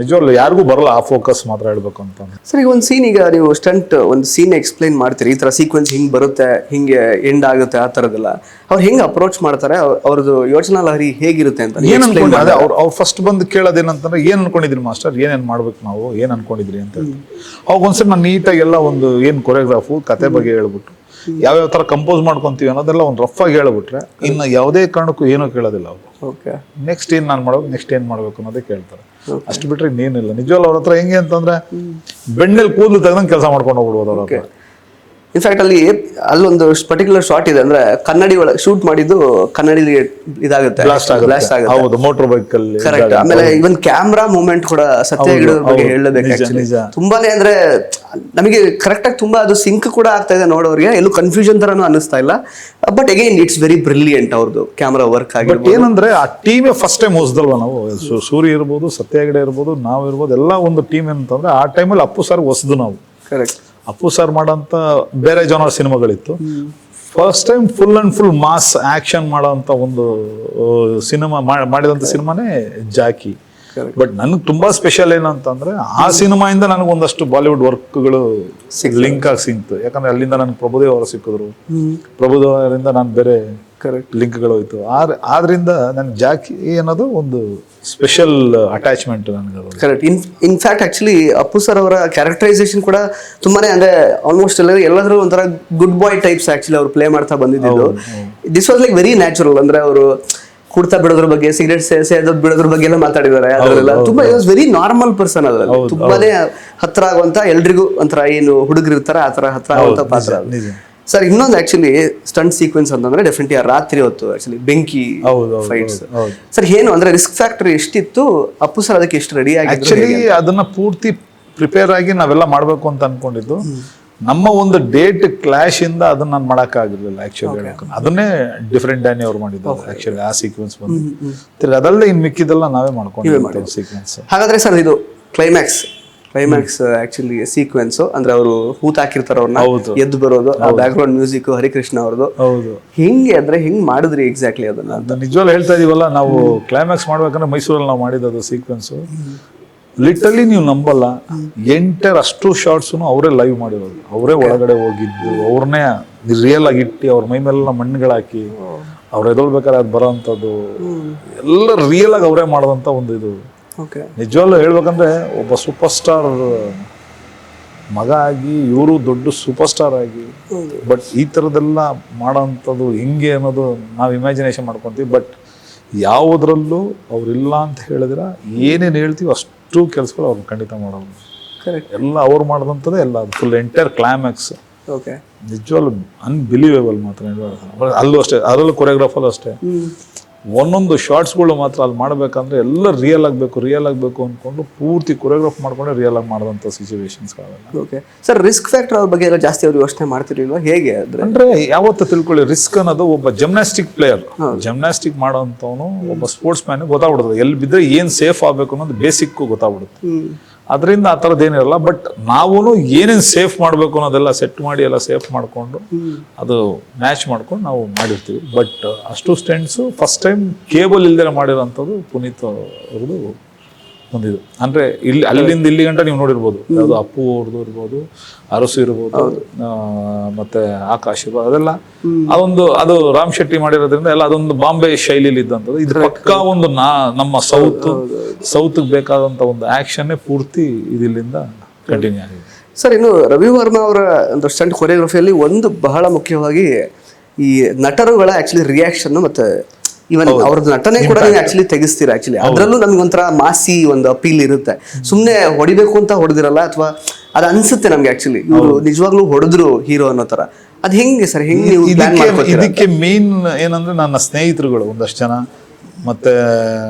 ನಿಜವಾಗ್ಲೂ ಯಾರಿಗೂ ಬರಲ್ಲ ಆ ಫೋಕಸ್ ಮಾತ್ರ ಹೇಳ್ಬೇಕು ಅಂತ. ಸರ್, ಈಗ ಒಂದು ಸೀನ್, ಈಗ ನೀವು ಸ್ಟಂಟ್ ಒಂದು ಸೀನ್ ಎಕ್ಸ್ಪ್ಲೈನ್ ಮಾಡ್ತೀರಿ, ಈ ತರ ಸೀಕ್ವೆನ್ಸ್ ಹಿಂಗ್ ಬರುತ್ತೆ, ಹಿಂಗೆ ಎಂಡ್ ಆಗುತ್ತೆ, ಆ ತರದೆಲ್ಲ ಅವ್ರು ಹೆಂಗ್ ಅಪ್ರೋಚ್ ಮಾಡ್ತಾರೆ, ಅವ್ರದ್ದು ಯೋಚನಾ ಲಹರಿ ಹೇಗಿರುತ್ತೆ ಅಂತ ಏನ್ ಅನ್ಕೊಂಡು ಅದೇ ಅವ್ರು ಫಸ್ಟ್ ಬಂದು ಕೇಳೋದೇನಂತಂದ್ರೆ ಏನ್ ಅನ್ಕೊಂಡಿದ್ರಿ ಮಾಸ್ಟರ್, ಏನೇನ್ ಮಾಡ್ಬೇಕು ನಾವು, ಏನ್ ಅನ್ಕೊಂಡಿದ್ರಿ ಅಂತ. ಅವಾಗ ಒಂದ್ಸರಿ ನಾನು ನೀಟಾಗಿ ಎಲ್ಲ ಒಂದು ಏನ್ ಕೊರಿಯೋಗ್ರಾಫು ಕತೆ ಬಗ್ಗೆ ಹೇಳ್ಬಿಟ್ಟು ಯಾವ್ಯಾವ ತರ ಕಂಪೋಸ್ ಮಾಡ್ಕೊಂತೀವಿ ಅನ್ನೋದೆಲ್ಲ ಒಂದು ರಫ್ ಆಗಿ ಹೇಳ್ಬಿಟ್ರೆ ಇನ್ನು ಯಾವುದೇ ಕಾರಣಕ್ಕೂ ಏನೂ ಕೇಳೋದಿಲ್ಲ ಅವರು. ಓಕೆ. ನೆಕ್ಸ್ಟ್ ಏನ್ ನಾನು ಮಾಡೋದು, ನೆಕ್ಸ್ಟ್ ಏನ್ ಮಾಡ್ಬೇಕು ಅನ್ನೋದೇ ಕೇಳ್ತಾರೆ. ಅಷ್ಟು ಬಿಟ್ರೆ ಇನ್ನೇನಿಲ್ಲ. ನಿಜವಲ್ಲ ಅವ್ರ ಹತ್ರ ಹೆಂಗೆ ಅಂತಂದ್ರೆ ಬೆಣ್ಣೆಲ್ ಕೂದಲು ತೆಗೆದಂಗೆ ಕೆಲಸ ಮಾಡ್ಕೊಂಡು ಹೋಗ್ಬಿಡ್ಬೋದು ಅವ್ರ ಹತ್ರ. ಇನ್ಫ್ಯಾಕ್ಟ್ ಅಲ್ಲೊಂದು ಪರ್ಟಿಕ್ಯುಲರ್ ಶಾಟ್ ಇದೆ, ಅಂದ್ರೆ ಕನ್ನಡಿ ಒಳಗೆ ಶೂಟ್ ಮಾಡಿದ್ದು ಕನ್ನಡಿ ಇದಾಗುತ್ತೆ, ಬ್ಲಾಸ್ಟ್ ಆಗುತ್ತೆ. ಹೌದು, ಮೋಟರ್ ಬೈಕ್ ಅಲ್ಲಿ. ಕರೆಕ್ಟ್. ಆಮೇಲೆ ಇವನ್ ಕ್ಯಾಮ್ರಾ ಮೂವ್ಮೆಂಟ್ ಕೂಡ ಸತ್ಯ ಹೆಗಡೆ ಬಗ್ಗೆ ಹೇಳಬೇಕು. ಆಕ್ಚುಲಿ ತುಂಬಾನೇ ಅಂದ್ರೆ ನಮಗೆ ಕರೆಕ್ಟ್ ಆಗಿ ತುಂಬಾ ಅದು ಸಿಂಕ್ ಕೂಡ ಆಗ್ತಾ ಇದೆ ನೋಡೋರಿಗೆ, ಎಲ್ಲೂ ಕನ್ಫ್ಯೂಷನ್ ತರನು ಅನಿಸ್ತಾ ಇಲ್ಲ. But again it's very brilliant ಅವ್ರದ್ದು ಕ್ಯಾಮ್ರಾ ವರ್ಕ್ ಆಗಿ. ಬಟ್ ಏನಂದ್ರೆ ಆ ಟೀಮೇ ಫಸ್ಟ್ ಟೈಮ್ ಹೊಸದಲ್ವಾ ನಾವು, ಸೂರ್ಯ ಇರ್ಬೋದು, ಸತ್ಯ ಹೆಗಡೆ ಇರ್ಬೋದು, ನಾವು ಇರ್ಬೋದು, ಎಲ್ಲ ಒಂದು ಟೀಮ್ ಏನಂತಂದ್ರೆ ಆ ಟೈಮಲ್ಲಿ ಅಪ್ಪು ಸರ್ ಹೊಸದು ನಾವು. ಕರೆಕ್ಟ್. ಅಪ್ಪು ಸರ್ ಮಾಡೋಂಥ ಬೇರೆ ಜನರ ಸಿನಿಮಾಗಳಿತ್ತು. First time full and full mass action ಮಾಡೋಂಥ ಒಂದು ಸಿನಿಮಾ ಮಾಡಿದಂಥ ಸಿನಿಮಾನೇ ಜಾಕಿ. ಬಟ್ ನನಗೆ ತುಂಬಾ ಸ್ಪೆಷಲ್ ಏನಂತಂದ್ರೆ ಆ ಸಿನಿಮಾಯಿಂದ ನನಗೆ ಒಂದಷ್ಟು ಬಾಲಿವುಡ್ ವರ್ಕ್ಗಳು ಲಿಂಕ್ ಆಗಿ ಸಿಕ್ತು. ಯಾಕಂದ್ರೆ ಅಲ್ಲಿಂದ ನನಗೆ ಪ್ರಭುದೇವ್ ಅವರು ಸಿಕ್ಕಿದ್ರು, ಪ್ರಭುದೇವ್ ಅವರಿಂದ ನಾನು ಬೇರೆ ಲಿಂಕ್ಗಳು ಹೋಯ್ತು. ಆದ್ರಿಂದ ನನ್ಗೆ ಜಾಕಿ ಅನ್ನೋದು ಒಂದು ಸ್ಪೆಷಲ್ ಅಟ್ಯಾಚ್ಮೆಂಟ್ ನನಗೆ. Correct. In fact actually Appu sir ಅವರ ಕ್ಯಾರೆಕ್ಟರೈಸೇಷನ್ ಕೂಡ ತುಂಬಾನೇ ಅಂದ್ರೆ ಆಲ್ಮೋಸ್ಟ್ ಎಲ್ಲಾದ್ರೂ ಒಂಥರ ಗುಡ್ ಬಾಯ್ ಟೈಪ್ಸ್ ಆಕ್ಚುಲಿ ಅವ್ರು ಪ್ಲೇ ಮಾಡ್ತಾ ಬಂದಿದ್ದು. This was like very natural. ಅಂದ್ರೆ ಅವರು ಕುಡ್ತಾ ಬಿಡೋದ್ರ ಬಗ್ಗೆ, ಸಿಗರೇಟ್ ಸೇದೋದ್ ಬಿಡೋದ್ರ ಬಗ್ಗೆ ಎಲ್ಲ ಮಾತಾಡಿದ್ದಾರೆ. ಅದರಲ್ಲ ತುಂಬಾ ವೆರಿ ನಾರ್ಮಲ್ ಪರ್ಸನ್. ಅದ್ರಲ್ಲಿ ತುಂಬಾನೇ ಹತ್ರ ಆಗುವಂತ, ಎಲ್ರಿಗೂ ಒಂಥರ ಏನು ಹುಡುಗರು ಇರ್ತಾರೆ ಆ ತರ ಹತ್ರ ಆಗುವಂತ ಪಾತ್ರ. ಸರ್ ಇನ್ನೊಂದು ಆಕ್ಚುಲಿ ಸ್ಟಂಟ್ ಸೀಕ್ವೆನ್ಸ್ ಅಂತಂದ್ರೆ ಡೆಫಿನೆಟ್ಲಿ ಆ ರಾತ್ರಿ ಹೊತ್ತು ಆಕ್ಚುಲಿ ಬೆಂಕಿ ಫೈಟ್ಸ್. ಸರ್ ಏನು ಅಂದ್ರೆ ರಿಸ್ಕ್ ಫ್ಯಾಕ್ಟರ್ ಎಷ್ಟಿತ್ತು, ಅಪ್ಪು ಸರ್ ಅದಕ್ಕೆ ಎಷ್ಟು ರೆಡಿ ಆಗಿ ಆಕ್ಚುಲಿ ಅದನ್ನ ಪೂರ್ತಿ ಪ್ರಿಪೇರ್ ಆಗಿ ನಾವೆಲ್ಲ ಮಾಡ್ಬೇಕು ಅಂತ ಅನ್ಕೊಂಡಿದ್ದು. ನಮ್ಮ ಒಂದು ಡೇಟ್ ಕ್ಲಾಶ್ ಇಂದ ಅದನ್ನ ನಾನು ಮಾಡಕ್ ಆಗಿರ್ಲಿಲ್ಲ ಆಕ್ಚುಲಿ. ಅದನ್ನೇ ಡಿಫರೆಂಟ್ ಡ್ಯಾನಿ ಅವ್ರು ಮಾಡಿದ್ದಾರೆ ಆಕ್ಚುಲಿ ಆ ಸೀಕ್ವೆನ್ಸ್ ಬಂದು. ಅದಲ್ಲದೆ ಇನ್ ಮಿಕ್ಕಿದೆಲ್ಲ ನಾವೇ ಮಾಡ್ಕೊಂಡು ಸೀಕ್ವೆನ್ಸ್. ಹಾಗಾದ್ರೆ ಸರ್ ಇದು ಕ್ಲೈಮ್ಯಾಕ್ಸ್ ಆಕ್ಚುಲಿ ಸೀಕ್ವೆನ್ಸ್ ಅಂದ್ರೆ ಅವರು ಹೂತ್ ಹಾಕಿರ್ತಾರ, ಅವ್ರನ್ನ ಎದ್ದು ಬರೋದು, ಆ ಬ್ಯಾಕ್ ಗ್ರೌಂಡ್ ಮ್ಯೂಸಿಕ್ ಹರಿಕೃಷ್ಣ ಅವ್ರದ್ದು. ಹೌದು. ಹೆಂಗೆ ಅಂದ್ರೆ ಹೆಂಗ್ ಮಾಡಿದ್ರಿ ಎಕ್ಸಾಕ್ಟ್ಲಿ ಅದನ್ನ? ನಿಜವಾಗ್ಲೂ ಹೇಳ್ತಾ ಇದೀವಲ್ಲ, ನಾವು ಕ್ಲೈಮ್ಯಾಕ್ಸ್ ಮಾಡ್ಬೇಕಂದ್ರೆ ಮೈಸೂರಲ್ಲಿ ನಾವು ಮಾಡಿದ್ದು ಸೀಕ್ವೆನ್ಸ್. ಲಿಟರಲಿ ನೀವು ನಂಬಲ್ಲ, ಎಂಟರ್ ಅಷ್ಟು ಶಾರ್ಟ್ಸ್ ಅವರೇ ಲೈವ್ ಮಾಡಿರೋದು, ಅವರೇ ಒಳಗಡೆ ಹೋಗಿದ್ದು, ಅವ್ರನ್ನೇ ರಿಯಲ್ ಆಗಿ ಇಟ್ಟು ಅವ್ರ ಮೈ ಮೇಲೆಲ್ಲ ಮಣ್ಣುಗಳಾಕಿ ಅವ್ರು ಎದೊಳ್ಬೇಕಾದ್ರೆ ಅದು ಬರೋ ಅಂಥದ್ದು ಎಲ್ಲ ರಿಯಲ್ ಆಗಿ ಅವರೇ ಮಾಡೋದಂತ ಒಂದು ಇದು. ನಿಜವಾಗ್ಲೂ ಹೇಳ್ಬೇಕಂದ್ರೆ ಒಬ್ಬ ಸೂಪರ್ ಸ್ಟಾರ್ ಮಗ ಆಗಿ ಇವರು ದೊಡ್ಡ ಸೂಪರ್ ಸ್ಟಾರ್ ಆಗಿ, ಬಟ್ ಈ ಥರದ್ದೆಲ್ಲ ಮಾಡೋಂಥದ್ದು ಹೆಂಗೆ ಅನ್ನೋದು ನಾವು ಇಮ್ಯಾಜಿನೇಷನ್ ಮಾಡ್ಕೊತೀವಿ. ಬಟ್ ಯಾವುದ್ರಲ್ಲೂ ಅವ್ರಿಲ್ಲ ಅಂತ ಹೇಳಿದ್ರೆ ಏನೇನು ಹೇಳ್ತೀವಿ ಅಷ್ಟು ಕೆಲಸಗಳು ಅವ್ರು ಖಂಡಿತ ಮಾಡೋದು. ಎಲ್ಲ ಅವ್ರು ಮಾಡಿದಂಥದ್ದೇ ಎಲ್ಲ ಅದು ಫುಲ್ ಎಂಟೈರ್ ಕ್ಲೈಮ್ಯಾಕ್ಸ್. ನಿಜವಾಗ್ಲೂ ಅನ್ಬಿಲೀವೇಬಲ್ ಮಾತ್ರ. ಅಲ್ಲೂ ಅಷ್ಟೇ, ಅದರಲ್ಲೂ ಕೊರಿಯೋಗ್ರಾಫಲ್ಲೂ ಅಷ್ಟೇ, ಒಂದೊಂದು ಶಾರ್ಟ್ಸ್ಗಳು ಮಾತ್ರ ಅಲ್ಲಿ ಮಾಡಬೇಕಂದ್ರೆ ಎಲ್ಲ ರಿಯಲ್ ಆಗಬೇಕು ಅಂದ್ಕೊಂಡು ಪೂರ್ತಿ ಕೊರಿಯೋಗ್ರಾಫ್ ಮಾಡ್ಕೊಂಡೆ ರಿಯಲ್ ಆಗಿ ಮಾಡಿದಂಥ ಸಿಚುವೇಶನ್ಸ್ಗಳೆಲ್ಲ. ಓಕೆ ಸರ್, ರಿಸ್ಕ್ ಫ್ಯಾಕ್ಟರ್ ಅವ್ರ ಬಗ್ಗೆ ಎಲ್ಲ ಜಾಸ್ತಿ ಅವ್ರು ಯೋಚನೆ ಮಾಡ್ತಿರ್ಲಿಲ್ವಾ ಹೇಗೆ? ಅಂದ್ರೆ ಯಾವತ್ತೂ ತಿಳ್ಕೊಳ್ಳಿ, ರಿಸ್ಕ್ ಅನ್ನೋದು ಒಬ್ಬ ಜಿಮ್ನಾಸ್ಟಿಕ್ ಪ್ಲೇಯರ್, ಜಿಮ್ನಾಸ್ಟಿಕ್ ಮಾಡೋಂಥವನು ಒಬ್ಬ ಸ್ಪೋರ್ಟ್ಸ್ ಮ್ಯಾನ್ ಗೊತ್ತಾಗ್ಬಿಡುತ್ತೆ ಎಲ್ಲಿ ಬಿದ್ದರೆ ಏನು ಸೇಫ್ ಆಗಬೇಕು ಅನ್ನೋದು ಬೇಸಿಕ್ ಗೊತ್ತಾಗ್ಬಿಡುತ್ತೆ. ಅದರಿಂದ ಆ ಥರದ್ದು ಏನಿರಲ್ಲ. ಬಟ್ ನಾವು ಏನೇನು ಸೇಫ್ ಮಾಡಬೇಕು ಅನ್ನೋದೆಲ್ಲ ಸೆಟ್ ಮಾಡಿ ಎಲ್ಲ ಸೇಫ್ ಮಾಡಿಕೊಂಡು ಅದು ಮ್ಯಾಚ್ ಮಾಡ್ಕೊಂಡು ನಾವು ಮಾಡಿರ್ತೀವಿ. ಬಟ್ ಅಷ್ಟು ಸ್ಟೆಂಟ್ಸು ಫಸ್ಟ್ ಟೈಮ್ ಕೇಬಲ್ ಇಲ್ದೇ ಮಾಡಿರೋಂಥದ್ದು ಪುನೀತ್ ಅವ್ರದ್ದು ಒಂದಿದು. ಅಂದರೆ ಇಲ್ಲಿ ಅಲ್ಲಿಂದ ಇಲ್ಲಿ ಗಂಟ ನೀವು ನೋಡಿರ್ಬೋದು, ಯಾವುದು ಅಪ್ಪು ಅವ್ರದ್ದು ಇರ್ಬೋದು, ಅರಸು ಇರ್ಬೋದು, ಮತ್ತೆ ಆಕಾಶ್ ಇರ್ಬೋದು, ಅದೆಲ್ಲ ಅದು ರಾಮ್ ಶೆಟ್ಟಿ ಮಾಡಿರೋದ್ರಿಂದ ಎಲ್ಲ ಅದೊಂದು ಬಾಂಬೆ ಶೈಲಿಲಿ ಇದ್ದಂಥದ್ದು. ಇದು ಪಕ್ಕಾ ಒಂದು ನಮ್ಮ ಸೌತ್ಗೆ ಬೇಕಾದಂಥ ಒಂದು ಆ್ಯಕ್ಷನ್ನೇ ಪೂರ್ತಿ ಇದಿಲ್ಲಿಂದ ಕಂಟಿನ್ಯೂ ಆಗಿದೆ. ಸರ್, ಇನ್ನು ರವಿ ವರ್ಮಾ ಅವರ ಒಂದು ಸ್ಟಂಟ್ ಕೊರಿಯೋಗ್ರಫಿಯಲ್ಲಿ ಒಂದು ಬಹಳ ಮುಖ್ಯವಾಗಿ ಈ ನಟರುಗಳ ಆಕ್ಚುಲಿ ರಿಯಾಕ್ಷನ್ ಮತ್ತೆ ಇವನ್ ಅವ್ರದ್ದು ನಟನೆ ಕೂಡ ನೀವು ಆಕ್ಚುಲಿ ತೆಗಿಸ್ತೀರಾ. ಆಕ್ಚುಲಿ ಅದ್ರಲ್ಲೂ ನಮ್ಗೆ ಒಂಥರ ಮಾಸಿ ಒಂದು ಅಪೀಲ್ ಇರುತ್ತೆ. ಸುಮ್ನೆ ಹೊಡಿಬೇಕು ಅಂತ ಹೊಡೆದಿರಲ್ಲ, ಅಥವಾ ಅದು ಅನ್ಸುತ್ತೆ ನಮ್ಗೆ ಆಕ್ಚುಲಿ ಇವರು ನಿಜವಾಗ್ಲೂ ಹೊಡೆದ್ರು ಹೀರೋ ಅನ್ನೋ ತರ. ಅದ್ ಹೆಂಗೆ ಸರ್, ಹೆಂಗೆ ನೀವು ಪ್ಲಾನ್ ಮಾಡ್ಕೊತೀರಾ? ಇದಕ್ಕೆ ಮೇನ್ ಏನಂದ್ರೆ ನನ್ನ ಸ್ನೇಹಿತರುಗಳು ಒಂದಷ್ಟು ಜನ, ಮತ್ತೆ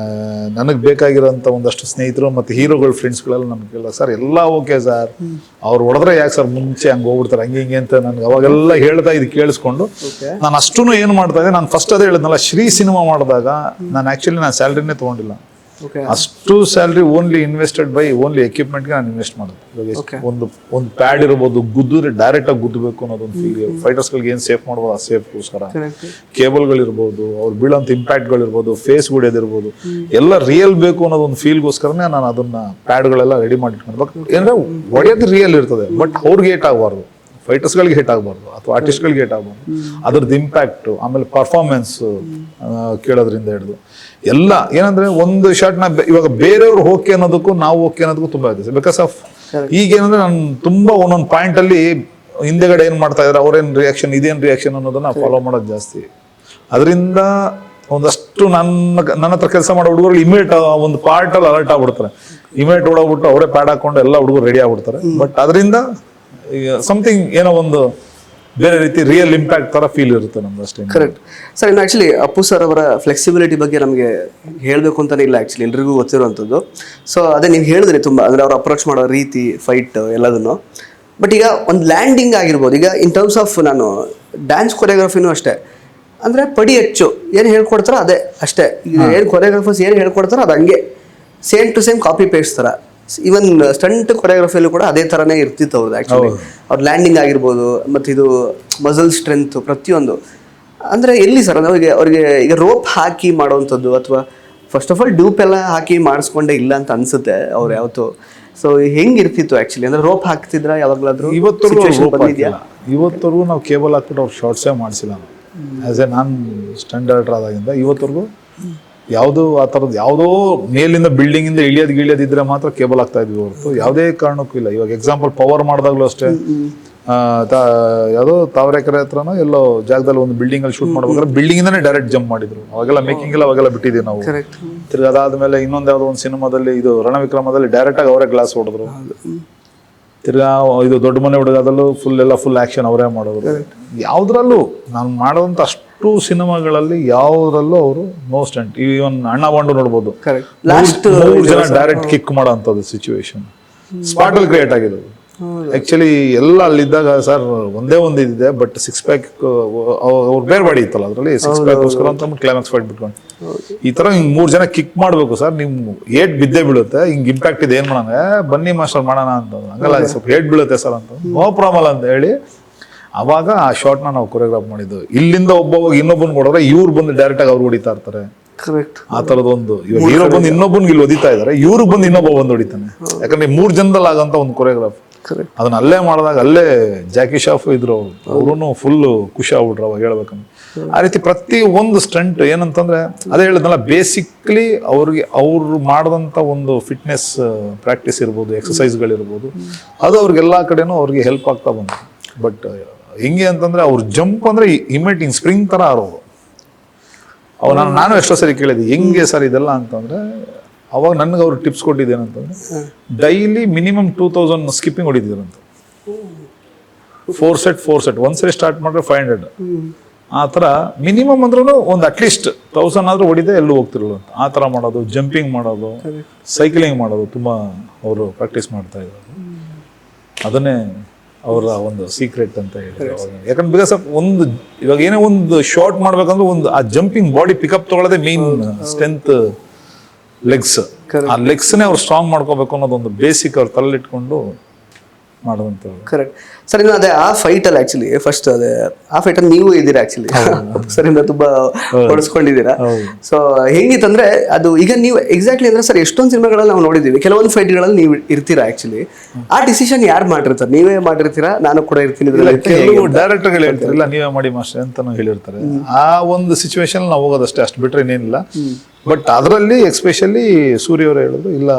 ನನಗೆ ಬೇಕಾಗಿರೋಂಥ ಒಂದಷ್ಟು ಸ್ನೇಹಿತರು ಮತ್ತೆ ಹೀರೋಗಳು ಫ್ರೆಂಡ್ಸ್ಗಳೆಲ್ಲ ನಮ್ಗೆಲ್ಲ ಸರ್ ಎಲ್ಲ ಓಕೆ ಸರ್, ಅವ್ರು ಹೊಡೆದ್ರೆ ಯಾಕೆ ಸರ್ ಮುಂಚೆ ಹಂಗೆ ಹೋಗ್ಬಿಡ್ತಾರೆ ಹಂಗೆ ಹಿಂಗೆ ಅಂತ ನನಗೆ ಅವಾಗೆಲ್ಲ ಹೇಳ್ತಾ ಇದು ಕೇಳಿಸ್ಕೊಂಡು ನಾನು ಅಷ್ಟೂ ಏನು ಮಾಡ್ತಾ ಇದ್ದೆ. ನಾನು ಫಸ್ಟ್ ಅದೇ ಹೇಳಿದ್ನಲ್ಲ, ಶ್ರೀ ಸಿನಿಮಾ ಮಾಡಿದಾಗ ನಾನು ಆ್ಯಕ್ಚುಲಿ ನಾನು ಸ್ಯಾಲ್ರಿನೇ ತೊಗೊಂಡಿಲ್ಲ. ಅಷ್ಟು salary only invested by only ಎಕ್ವಿಪ್ಮೆಂಟ್ಗೆ ನಾನು ಇನ್ವೆಸ್ಟ್ ಮಾಡೋದು. ಒಂದು ಪ್ಯಾಡ್ ಇರ್ಬೋದು, ಗುದ್ದಿದ್ರೆ ಡೈರೆಕ್ಟ್ ಆಗಿ ಗುದ್ದಬೇಕು ಅನ್ನೋದೊಂದು ಫೀಲ್. ಫೈಟರ್ಸ್ಗಳಿಗೆ ಏನು ಸೇಫ್ ಮಾಡ್ಬೋದು ಆ ಸೇಫ್ಗೋಸ್ಕರ ಕೇಬಲ್ಗಳಿರ್ಬೋದು, ಅವ್ರು ಬೀಳೋಂಥ ಇಂಪ್ಯಾಕ್ಟ್ಗಳಿರ್ಬೋದು, ಫೇಸ್ ಗುಡಿಯೋದಿರ್ಬೋದು, ಎಲ್ಲ ರಿಯಲ್ ಬೇಕು ಅನ್ನೋದೊಂದು ಫೀಲ್ಗೋಸ್ಕರನೇ ನಾನು ಅದನ್ನ ಪ್ಯಾಡ್ಗಳೆಲ್ಲ ರೆಡಿ ಮಾಡಿಟ್ಕೊಂಡು. ಏನಂದ್ರೆ ಒಡೆಯೋದು ರಿಯಲ್ ಇರ್ತದೆ, ಬಟ್ ಅವ್ರಿಗೆ ಏಟ್ ಆಗಬಾರ್ದು, ಫೈಟರ್ಸ್ಗಳಿಗೆ ಹೇಟ್ ಆಗಬಾರ್ದು ಅಥವಾ ಆರ್ಟಿಸ್ಟ್ಗಳಿಗೆ ಹೇಟ್ ಆಗಬಾರ್ದು. ಅದ್ರದ್ದು ಇಂಪ್ಯಾಕ್ಟು, ಆಮೇಲೆ ಪರ್ಫಾರ್ಮೆನ್ಸ್ ಕೇಳೋದ್ರಿಂದ ಹಿಡಿದು ಎಲ್ಲ ಏನಂದ್ರೆ ಒಂದು ಶಾರ್ಟ್ನ ಇವಾಗ ಬೇರೆಯವ್ರು ಓಕೆ ಅನ್ನೋದಕ್ಕೂ ನಾವು ಓಕೆ ಅನ್ನೋದಕ್ಕೂ ತುಂಬಾ ಇದೆ. ಬಿಕಾಸ್ ಆಫ್ ಈಗೇನಂದ್ರೆ ನಾನು ತುಂಬಾ ಒಂದೊಂದು ಪಾಯಿಂಟ್ ಅಲ್ಲಿ ಹಿಂದೆಗಡೆ ಏನ್ ಮಾಡ್ತಾ ಇದಾರೆ, ಅವ್ರೇನ್ ರಿಯಾಕ್ಷನ್, ಇದೇನ್ ರಿಯಾಕ್ಷನ್ ಅನ್ನೋದನ್ನ ಫಾಲೋ ಮಾಡೋದು ಜಾಸ್ತಿ. ಅದರಿಂದ ಒಂದಷ್ಟು ನನ್ನ ಹತ್ರ ಕೆಲಸ ಮಾಡೋ ಹುಡುಗರು ಇಮಿಡಿಯೇಟ್ ಒಂದು ಪಾರ್ಟ್ ಅಲ್ಲಿ ಅಲರ್ಟ್ ಆಗ್ಬಿಡ್ತಾರೆ, ಇಮಿಡಿಯೇಟ್ ಓಡೋಗ್ಬಿಟ್ಟು ಅವರೇ ಪ್ಯಾಡ್ ಹಾಕೊಂಡು ಎಲ್ಲ ಹುಡುಗರು ರೆಡಿ ಆಗ್ಬಿಡ್ತಾರೆ. ಬಟ್ ಅದರಿಂದ ಸಮಥಿಂಗ್ ಏನೋ ಒಂದು ಬೇರೆ ರೀತಿ ರಿಯಲ್ ಇಂಪ್ಯಾಕ್ಟ್ ತರ ಫೀಲ್ ಇರುತ್ತೆ ನಮ್ದು ಅಷ್ಟೇ. Correct sir. ಇನ್ನು ಆಕ್ಚುಲಿ ಅಪ್ಪು ಸರ್ ಅವರ ಫ್ಲೆಕ್ಸಿಬಿಲಿಟಿ ಬಗ್ಗೆ ನಮಗೆ ಹೇಳಬೇಕು ಅಂತಾನೆ ಇಲ್ಲ, ಆಕ್ಚುಲಿ ಎಲ್ರಿಗೂ ಗೊತ್ತಿರುವಂಥದ್ದು. ಸೊ ಅದೇ ನೀವು ಹೇಳಿದ್ರಿ ತುಂಬ, ಅಂದ್ರೆ ಅವ್ರು ಅಪ್ರೋಚ್ ಮಾಡೋ ರೀತಿ, ಫೈಟ್ ಎಲ್ಲದನ್ನು. ಬಟ್ ಈಗ ಒಂದು ಲ್ಯಾಂಡಿಂಗ್ ಆಗಿರ್ಬೋದು, ಈಗ ಇನ್ ಟರ್ಮ್ಸ್ ಆಫ್ ನಾನು ಡ್ಯಾನ್ಸ್ ಕೊರಿಯೋಗ್ರಫಿನೂ ಅಷ್ಟೇ, ಅಂದರೆ ಪಡಿ ಹೆಚ್ಚು ಏನು ಹೇಳ್ಕೊಡ್ತಾರೋ ಅದೇ ಅಷ್ಟೇ. ಈಗ ಏನು ಕೊರಿಯೋಗ್ರಫರ್ಸ್ ಏನು ಹೇಳ್ಕೊಡ್ತಾರೋ ಅದು ಹಂಗೆ same to same copy paste ಥರ. ಈವನ್ ಸ್ಟಂಟ್ ಕೊರಿಯೋಗ್ರಫಿಯಲ್ಲೂ ಕೂಡ ಅದೇ ಥರನೇ ಇರ್ತಿತ್ತು ಅವ್ರದ್ದು ಆ್ಯಕ್ಚುಲಿ. ಅವ್ರ ಲ್ಯಾಂಡಿಂಗ್ ಆಗಿರ್ಬೋದು, ಮತ್ತು ಇದು ಮಸಲ್ ಸ್ಟ್ರೆಂತ್ ಪ್ರತಿಯೊಂದು. ಅಂದರೆ ಎಲ್ಲಿ ಸರ್ ಅವ್ರಿಗೆ ಈಗ ರೋಪ್ ಹಾಕಿ ಮಾಡೋವಂಥದ್ದು, ಅಥವಾ ಫಸ್ಟ್ ಆಫ್ ಆಲ್ ಡೂಪ್ ಎಲ್ಲ ಹಾಕಿ ಮಾಡಿಸ್ಕೊಂಡೇ ಇಲ್ಲ ಅಂತ ಅನ್ಸುತ್ತೆ ಅವ್ರು ಯಾವತ್ತು. ಸೊ ಹೆಂಗಿರ್ತಿತ್ತು ಆ್ಯಕ್ಚುಲಿ, ಅಂದರೆ ರೋಪ್ ಹಾಕ್ತಿದ್ರ ಯಾವಾಗಲಾದ್ರೂ? ಇವತ್ತವರೆಗೂ ನಾವು ಕೇಬಲ್ ಹಾಕ್ಬಿಟ್ಟು ಅವ್ರು ಶಾರ್ಟ್ಸೇ ಮಾಡಿಸಿಲ್ಲ. ಆಸ್ ಎ ನಾನ್ ಸ್ಟಂಟ್ ಡೈರೆಕ್ಟರ್ ಆದಾಗಿಂದ ಇವತ್ತವರೆಗೂ ಯಾವುದೋ ಆ ಥರದ್ದು ಯಾವುದೋ ಮೇಲಿಂದ ಬಿಲ್ಡಿಂಗ್ ಇಂದ ಇಳಿಯೋದಿದ್ರೆ ಮಾತ್ರ ಕೇಬಲ್ ಆಗ್ತಾ ಇದ್ವಿ ಹೊರತು ಯಾವುದೇ ಕಾರಣಕ್ಕೂ ಇಲ್ಲ. ಇವಾಗ ಎಕ್ಸಾಂಪಲ್ ಪವರ್ ಮಾಡಿದಾಗ್ಲೂ ಅಷ್ಟೇ, ಯಾವುದೋ ತಾವರೆಕೆರೆ ಹತ್ರನೋ ಎಲ್ಲೋ ಜಾಗದಲ್ಲಿ ಒಂದು ಬಿಲ್ಡಿಂಗ್ ಅಲ್ಲಿ ಶೂಟ್ ಮಾಡ್ಬೇಕಾದ್ರೆ ಬಿಲ್ಡಿಂಗ್ ಇಂದಾನೆ ಡೈರೆಕ್ಟ್ ಜಂಪ್ ಮಾಡಿದ್ರು. ಅವಾಗೆಲ್ಲ ಮೇಕಿಂಗ್ ಎಲ್ಲ ಅವಾಗೆಲ್ಲ ಬಿಟ್ಟಿದ್ದೀವಿ ನಾವು. ತಿರ್ಗಿ ಅದಾದ್ಮೇಲೆ ಇನ್ನೊಂದು ಯಾವುದೋ ಒಂದು ಸಿನಿಮಾದಲ್ಲಿ, ಇದು ರಣವಿಕ್ರಮದಲ್ಲಿ ಡೈರೆಕ್ಟ್ ಆಗಿ ಅವರೇ ಗ್ಲಾಸ್ ಹೊಡೆದ್ರು. ತಿರ್ಗಾ ಇದು ದೊಡ್ಡ ಮನೆ ಹುಡುಗದಲ್ಲೂ ಫುಲ್ ಆಕ್ಷನ್ ಅವರೇ ಮಾಡೋದು. ಯಾವ್ದ್ರಲ್ಲೂ ನಾನು ಮಾಡೋದಂತ ಅಷ್ಟು ಸಿನಿಮಾಗಳಲ್ಲಿ ಯಾವ್ದ್ರಲ್ಲೂ ಅವರು ನೋ ಸ್ಟಂಟ್. ಇವನ್ ಅಣ್ಣ ಬಾಂಡು ನೋಡ್ಬೋದು, 3 ಜನ ಡೈರೆಕ್ಟ್ ಕಿಕ್ ಮಾಡೋ ಅಂಥದ್ದು ಸಿಚುವೇಶನ್ ಸ್ಪಾಟ್ ಅಲ್ಲಿ ಕ್ರಿಯೇಟ್ ಆಗಿರೋದು. ಆಕ್ಚುಲಿ ಎಲ್ಲ ಅಲ್ಲಿದ್ದಾಗ ಸರ್ ಒಂದೇ ಒಂದು ಇದಿದೆ, ಬಟ್ 6 ಪ್ಯಾಕ್ ಅವ್ರು ಬೇರೆ ಬಾಡಿ ಇತ್ತಲ್ಲ, ಅದರಲ್ಲಿ 6 ಪ್ಯಾಕ್ ಗೋಸ್ಕರ ಅಂತ ಕ್ಲೈಮ್ಯಾಕ್ಸ್ ಫೈಟ್ ಬಿಟ್ಕೊಂಡು ಈ ತರ ಹಿಂಗ್ 3 ಜನ ಕಿಕ್ ಮಾಡ್ಬೇಕು ಸರ್. ನಿಮ್ ಏಟ್ ಬಿದ್ದೇ ಬೀಳುತ್ತೆ, ಹಿಂಗ್ ಇಂಪ್ಯಾಕ್ಟ್ ಇದೆ, ಏನ್ ಮಾಡೋಣ, ಬನ್ನಿ ಮಾಸ್ಟರ್ ಮಾಡೋಣ ಅಂತ. ಹಂಗಲ್ಲ, ಸ್ವಲ್ಪ ಏಟ್ ಬೀಳುತ್ತೆ ಸರ್ ಅಂತ, ನೋ ಪ್ರಾಬ್ಲಮ್ ಅಂತ ಹೇಳಿ ಅವಾಗ ಆ ಶಾರ್ಟ್ ನಾವು ಕೊರಿಯೋಗ್ರಾಫ್ ಮಾಡಿದ್ದು. ಇಲ್ಲಿಂದ ಒಬ್ಬ ಇನ್ನೊಬ್ಬನ್ ಕೊಡೋದ್ರೆ ಇವ್ರು ಬಂದು ಡೈರೆಕ್ಟ್ ಆಗಿ ಅವ್ರು ಹೊಡಿತಾ ಇರ್ತಾರೆ. ಆ ತರದೊಂದು ಇವಾಗ ಹೀರೋ ಬಂದು ಇನ್ನೊಬ್ಬನ್ ಇಲ್ಲಿ ಹೊಡಿತಾ ಇದಾರೆ, ಇವ್ರಿಗೆ ಬಂದು ಇನ್ನೊಬ್ಬ ಬಂದು ಹೊಡಿತಾನೆ. ಯಾಕಂದ್ರೆ 3 ಜನದಲ್ಲಿ ಆಗಂತ ಒಂದು ಕೊರಿಯೋಗ್ರಾಫ್ ಅದನ್ನ ಅಲ್ಲೇ ಮಾಡಿದಾಗ ಅಲ್ಲೇ ಜಾಕಿ ಶಾಫ್ ಇದ್ರು, ಅವ್ರು ಫುಲ್ ಖುಷಿ ಆಗ್ಬಿಟ್ರು ಅವಾಗ ಹೇಳ್ಬೇಕಂದ್ರೆ. ಆ ರೀತಿ ಪ್ರತಿ ಒಂದು ಸ್ಟಂಟ್ ಏನಂತಂದ್ರೆ ಅದೇ ಹೇಳಿದ್ನಲ್ಲ, ಬೇಸಿಕ್ಲಿ ಅವ್ರು ಮಾಡಿದಂತ ಒಂದು ಫಿಟ್ನೆಸ್ ಪ್ರಾಕ್ಟೀಸ್ ಇರ್ಬೋದು, ಎಕ್ಸಸೈಸ್ಗಳಿರ್ಬೋದು, ಅದು ಅವ್ರಿಗೆಲ್ಲಾ ಕಡೆನೂ ಅವ್ರಿಗೆ ಹೆಲ್ಪ್ ಆಗ್ತಾ ಬಂತು. ಬಟ್ ಹಿಂಗೆ ಅಂತಂದ್ರೆ ಅವ್ರ ಜಂಪ್ ಅಂದ್ರೆ ಇಮಿಡಿಯೇಟ್ ಹಿಂಗ್ ಸ್ಪ್ರಿಂಗ್ ತರ ಆರೋರು. ಅವ್ ನಾನು ಎಷ್ಟೋ ಸರಿ ಕೇಳಿದ್ವಿ ಹೆಂಗೆ ಸರ್ ಇದೆಲ್ಲ ಅಂತಂದ್ರೆ, ಅವಾಗ ನನ್ಗೆ ಅವ್ರು ಟಿಪ್ಸ್ ಕೊಟ್ಟಿದ್ದೇನಂತಂದ್ರೆ, ಡೈಲಿ ಮಿನಿಮಮ್ 2000 ಸ್ಕಿಪ್ಪಿಂಗ್ ಹೊಡಿತಿದ್ರಂತ. 4 ಸೆಟ್ ಒಂದ್ಸರಿ ಸ್ಟಾರ್ಟ್ ಮಾಡಿದ್ರೆ 500. ಆ ಥರ ಮಿನಿಮಮ್ ಅಂದ್ರೂ ಒಂದು ಅಟ್ಲೀಸ್ಟ್ 1000 ಆದ್ರೂ ಹೊಡಿದೆ ಎಲ್ಲೂ ಹೋಗ್ತಿರಲ್ಲ ಅಂತ. ಆ ಥರ ಮಾಡೋದು, ಜಂಪಿಂಗ್ ಮಾಡೋದು, ಸೈಕ್ಲಿಂಗ್ ಮಾಡೋದು ತುಂಬಾ ಅವರು ಪ್ರಾಕ್ಟೀಸ್ ಮಾಡ್ತಾ ಇದ್ದಾರೆ. ಅದನ್ನೇ ಅವರ ಒಂದು ಸೀಕ್ರೆಟ್ ಅಂತ ಹೇಳಿ. ಯಾಕಂದ್ರೆ ಬಿಕಾಸ್ ಆಫ್ ಒಂದು ಇವಾಗ ಏನೇ ಒಂದು ಶಾರ್ಟ್ ಮಾಡ್ಬೇಕಂದ್ರೆ ಒಂದು ಆ ಜಂಪಿಂಗ್ ಬಾಡಿ ಪಿಕಪ್ ತಗೊಳ್ಳೋದೇ ಮೇನ್ ಸ್ಟ್ರೆಂತ್. ಲೆಗ್ಸ್, ಆ ಲೆಗ್ಸ್ನೇ ಅವ್ರು ಸ್ಟ್ರಾಂಗ್ ಮಾಡ್ಕೋಬೇಕು ಅನ್ನೋದೊಂದು ಬೇಸಿಕ್ ಅವ್ರು ತಲೆಲಿಟ್ಕೊಂಡು ಮಾಡೋದಂತ. Correct sir. ಇನ್ನು ಅದೇ ಆ ಫೈಟ್ ಅಲ್ಲಿ ಆಕ್ಚುಲಿ ಫಸ್ಟ್ ಅದೇ ಆ ಫೈಟ್ ಅಲ್ಲಿ ನೀವು ಇದ್ದೀರಾ ಆಕ್ಚುಲಿ ಸರ್, ಇಂದ ತುಂಬಾ ಹೊಡೆಸ್ಕೊಂಡಿದ್ದೀರಾ. ಸೊ ಹೆಂಗಿತ್ತಂದ್ರೆ ಅದು ಈಗ ನೀವು ಎಕ್ಸಾಕ್ಟ್ಲಿ ಅಂದ್ರೆ ಸರ್ ಎಷ್ಟೊಂದು ಸಿನಿಮಾಗಳಲ್ಲಿ ನಾವು ನೋಡಿದೀವಿ, ಕೆಲವೊಂದು ಫೈಟ್ಗಳಲ್ಲಿ ನೀವು ಇರ್ತೀರಾ ಆಕ್ಚುಲಿ. ಆ ಡಿಸಿಷನ್ ಯಾರು ಮಾಡಿರ್ತಾರೆ? ನೀವೇ ಮಾಡಿರ್ತೀರಾ? ನಾನು ಕೂಡ ಇರ್ತೀನಿ? ಕೆಲವು ಡೈರೆಕ್ಟರ್ಗಳು ಹೇಳ್ತಾರಲ್ಲ ನೀವೇ ಮಾಡಿ ಮಾಸ್ಟರ್ ಅಂತಾನು ಹೇಳಿರ್ತಾರೆ. ಆ ಒಂದು ಸಿಚುವೇಶನ್ ನಾವು ಹೋಗೋದಷ್ಟೇ, ಅಷ್ಟು ಬಿಟ್ರೆ ಇನ್ನೇನಿಲ್ಲ. ಬಟ್ ಅದರಲ್ಲಿ ಎಕ್ಸ್ಪೆಷಲಿ ಸೂರ್ಯ ಅವರು ಹೇಳಿದ್ರು, ಇಲ್ಲ